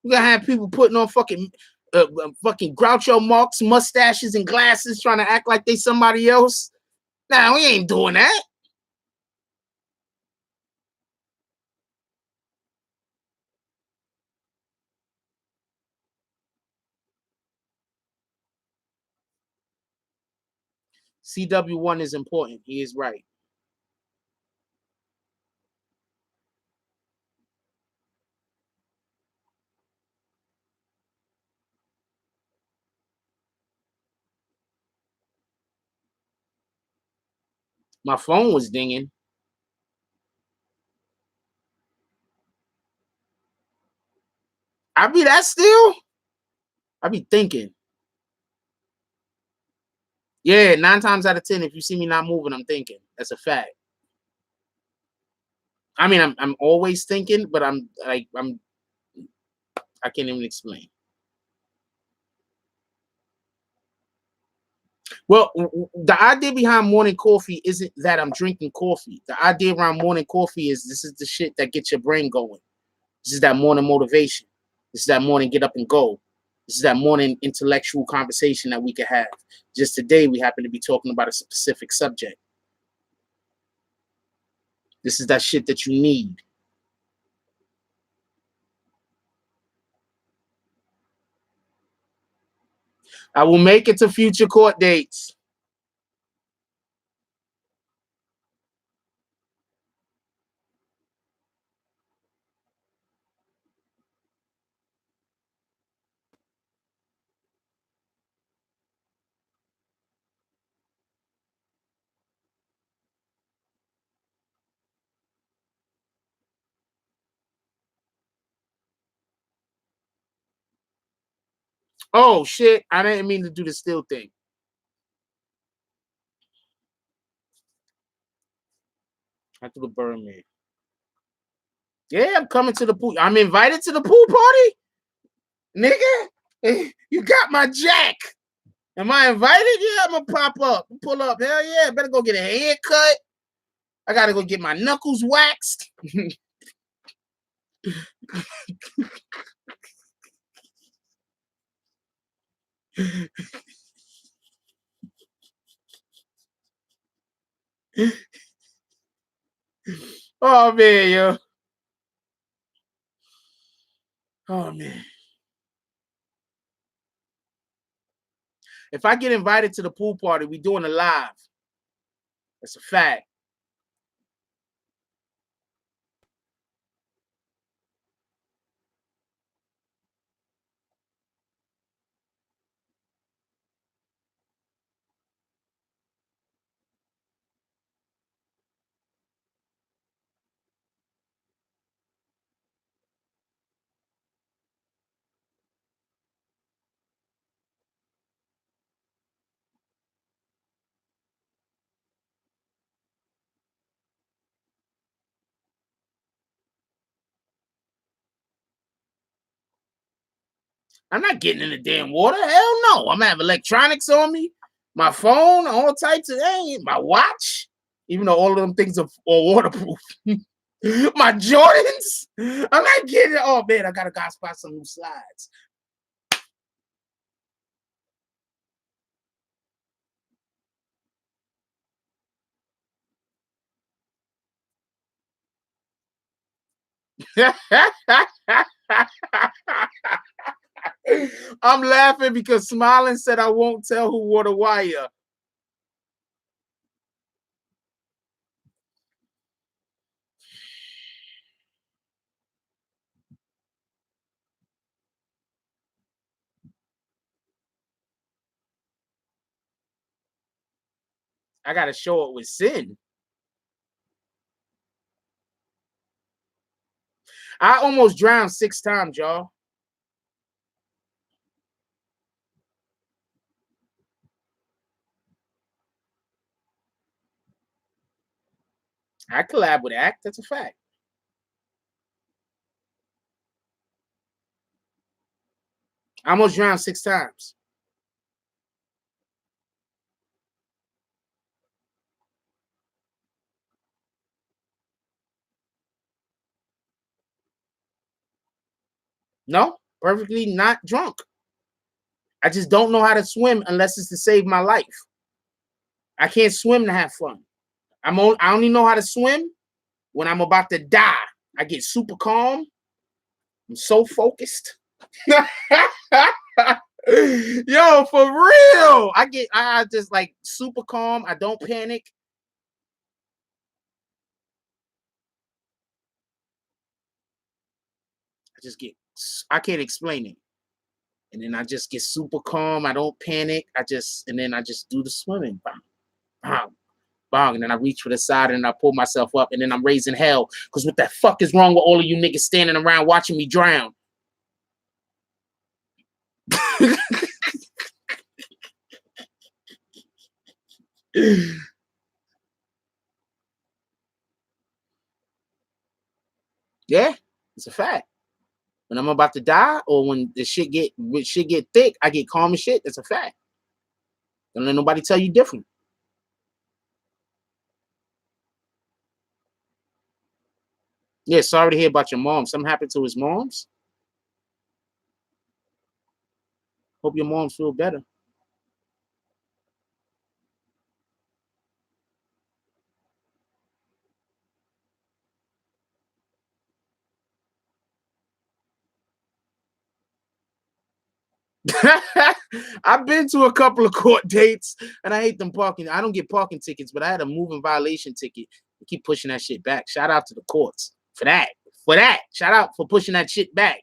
You gonna have people putting on fucking Groucho Marx mustaches and glasses, trying to act like they somebody else. Nah, we ain't doing that. CW1 is important. He is right. My phone was dinging. I be that still. I be thinking. Yeah, 9 times out of 10, if you see me not moving, I'm thinking. That's a fact. I mean, I'm always thinking, but I can't even explain. Well, the idea behind morning coffee isn't that I'm drinking coffee. The idea around morning coffee is this is the shit that gets your brain going. This is that morning motivation. This is that morning get up and go. This is that morning intellectual conversation that we can have. Just today, we happen to be talking about a specific subject. This is that shit that you need. I will make it to future court dates. Oh shit! I didn't mean to do the still thing. I threw the burn man. Yeah, I'm coming to the pool. I'm invited to the pool party, nigga. You got my jack. Am I invited? Yeah, I'm gonna pop up, pull up. Hell yeah! Better go get a haircut. I gotta go get my knuckles waxed. Oh man, yo. Oh man. If I get invited to the pool party, we doing a live. That's a fact. I'm not getting in the damn water. Hell no. I'm gonna have electronics on me, my phone, all types of my watch, even though all of them things are waterproof. My Jordans. I'm not getting. Oh man, I gotta go spot some new slides. I'm laughing because Smiling said I won't tell who wore the wire. I gotta show it with sin. I almost drowned 6 times, y'all. I collab with Act. That's a fact. I almost drowned 6 times. No, perfectly not drunk. I just don't know how to swim unless it's to save my life. I can't swim to have fun. I only know how to swim when I'm about to die. I get super calm. I'm so focused. Yo, for real. I just like super calm. I don't panic. I can't explain it. And then I just get super calm. I don't panic. And then I just do the swimming. Bang, bang, bang. And then I reach for the side and I pull myself up and then I'm raising hell. Because what the fuck is wrong with all of you niggas standing around watching me drown? Yeah, it's a fact. When I'm about to die or when shit get thick, I get calm as shit. That's a fact. Don't let nobody tell you different. Yeah, sorry to hear about your mom. Something happened to his moms. Hope your moms feel better. I've been to a couple of court dates and I hate them parking. I don't get parking tickets, but I had a moving violation ticket. They keep pushing that shit back. Shout out to the courts for that. Shout out for pushing that shit back.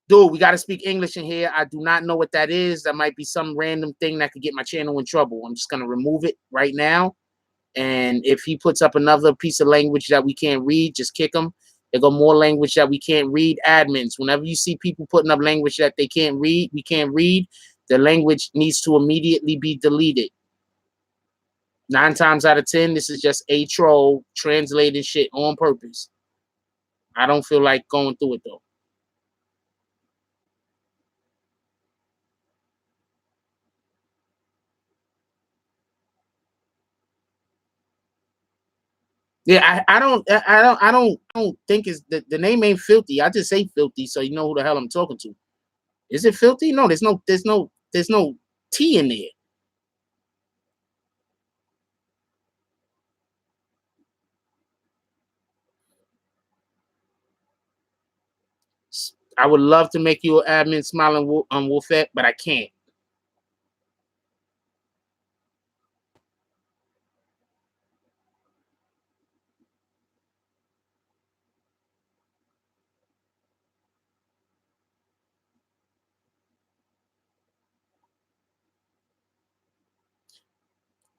Dude, we got to speak English in here. I do not know what that is. That might be some random thing that could get my channel in trouble. I'm just going to remove it right now. And if he puts up another piece of language that we can't read, just kick him. There go more language that we can't read. Admins, whenever you see people putting up language that they can't read, we can't read, the language needs to immediately be deleted. 9 times out of 10, this is just a troll translating shit on purpose. I don't feel like going through it though. Yeah, I don't think it's the name ain't filthy. I just say filthy so you know who the hell I'm talking to. Is it filthy? No, there's no T in there. I would love to make you an admin smiling Wolfette, but I can't.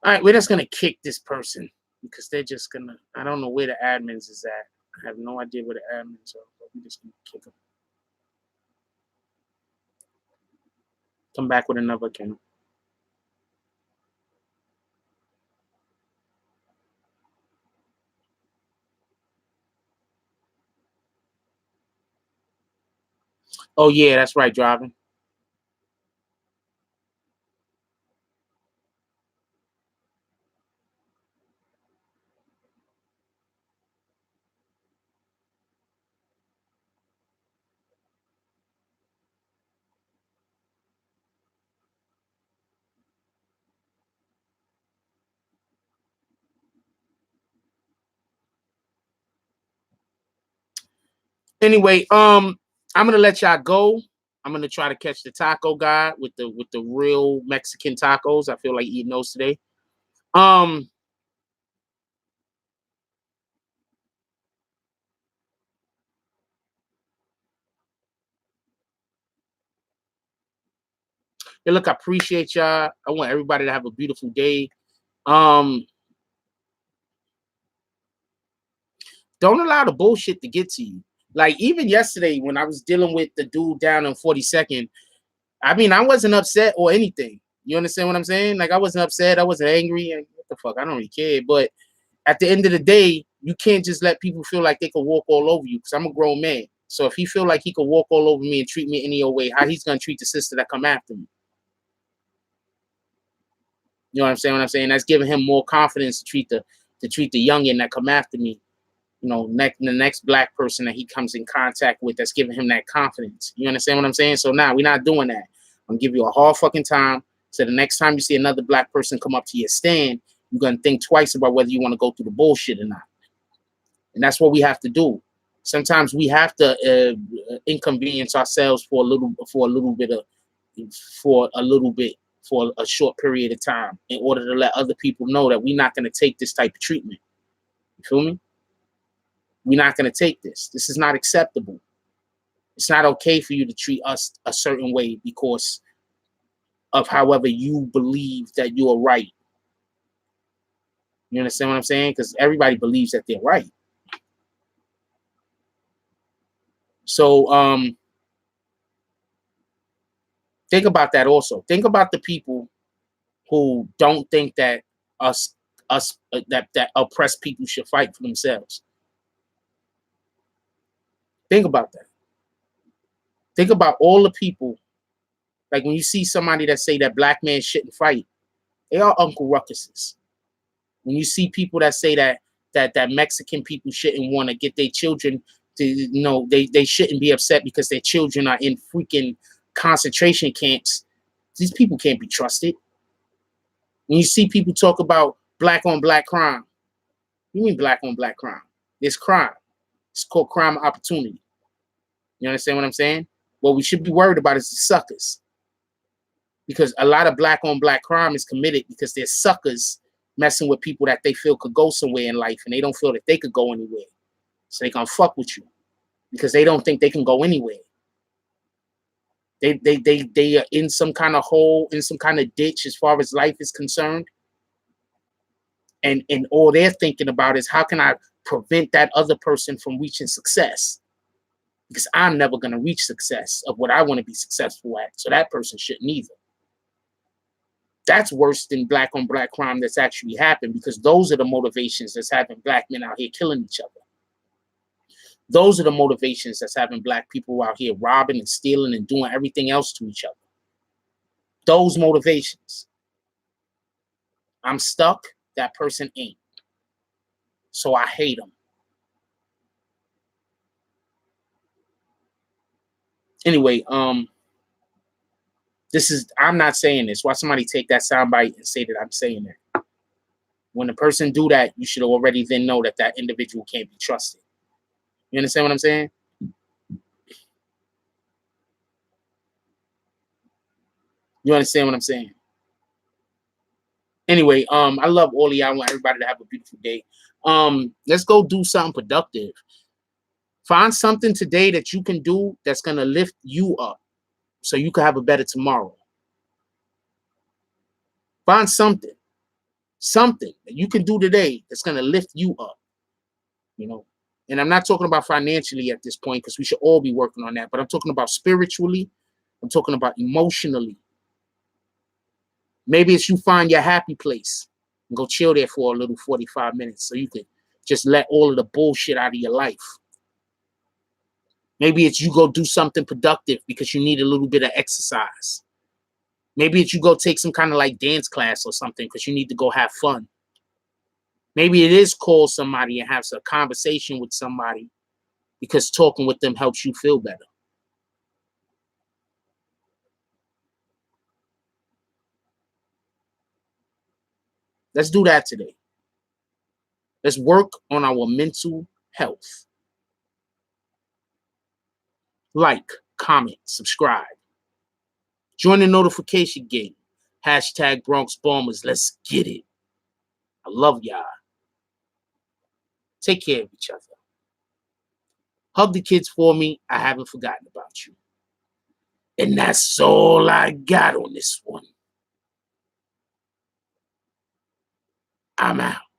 All right, we're just gonna kick this person because they're just gonna. I don't know where the admins is at. I have no idea where the admins are, but we're just gonna kick them. Come back with another account. Oh yeah, that's right, driving. Anyway, I'm gonna let y'all go. I'm gonna try to catch the taco guy with the real Mexican tacos. I feel like eating those today. Hey, look, I appreciate y'all. I want everybody to have a beautiful day. Don't allow the bullshit to get to you. Like even yesterday when I was dealing with the dude down on 42nd, I mean, I wasn't upset or anything. You understand what I'm saying? Like I wasn't upset. I wasn't angry. And what the fuck? I don't really care. But at the end of the day, you can't just let people feel like they can walk all over you because I'm a grown man. So if he feel like he could walk all over me and treat me any old way, how he's gonna treat the sister that come after me? You know what I'm saying? What I'm saying? That's giving him more confidence to treat the youngin that come after me. You know, the next black person that he comes in contact with, that's giving him that confidence. You understand what I'm saying? So now we're not doing that. I'm gonna give you a hard fucking time. So the next time you see another black person come up to your stand, you're gonna think twice about whether you want to go through the bullshit or not. And that's what we have to do. Sometimes we have to inconvenience ourselves for a little bit for a short period of time in order to let other people know that we're not going to take this type of treatment. You feel me? We're not going to take this. This is not acceptable. It's not okay for you to treat us a certain way because of however you believe that you are right. You understand what I'm saying? Because everybody believes that they're right. So think about that also. Think about the people who don't think that that oppressed people should fight for themselves. Think about that. Think about all the people, like when you see somebody that say that black men shouldn't fight, they are Uncle Ruckuses. When you see people that say that Mexican people shouldn't want to get their children to, you know, they shouldn't be upset because their children are in freaking concentration camps, these people can't be trusted. When you see people talk about black on black crime, you mean black on black crime? There's crime. It's called crime opportunity. You understand what I'm saying? What we should be worried about is the suckers. Because a lot of black on black crime is committed because there's suckers messing with people that they feel could go somewhere in life and they don't feel that they could go anywhere. So they gonna fuck with you because they don't think they can go anywhere. They are in some kind of hole, in some kind of ditch as far as life is concerned. And all they're thinking about is how can I prevent that other person from reaching success? Because I'm never going to reach success of what I want to be successful at. So that person shouldn't either. That's worse than black on black crime that's actually happened because those are the motivations that's having black men out here killing each other. Those are the motivations that's having black people out here robbing and stealing and doing everything else to each other. Those motivations. I'm stuck. That person ain't. So I hate them. Anyway, I'm not saying this. Why somebody take that soundbite and say that I'm saying that? When the person do that, you should already then know that that individual can't be trusted. You understand what I'm saying? You understand what I'm saying? Anyway, I love all of y'all. I want everybody to have a beautiful day. Let's go do something productive. Find something today that you can do that's gonna lift you up so you can have a better tomorrow. Find something that you can do today that's gonna lift you up. You know, and I'm not talking about financially at this point because we should all be working on that, but I'm talking about spiritually. I'm talking about emotionally. Maybe it's you find your happy place and go chill there for a little 45 minutes so you could just let all of the bullshit out of your life. Maybe it's you go do something productive because you need a little bit of exercise. Maybe it's you go take some kind of like dance class or something because you need to go have fun. Maybe it is call somebody and have a conversation with somebody because talking with them helps you feel better. Let's do that today. Let's work on our mental health. Like, comment, subscribe. Join the notification game. Hashtag Bronx Bombers. Let's get it. I love y'all. Take care of each other. Hug the kids for me. I haven't forgotten about you. And that's all I got on this one. I'm out.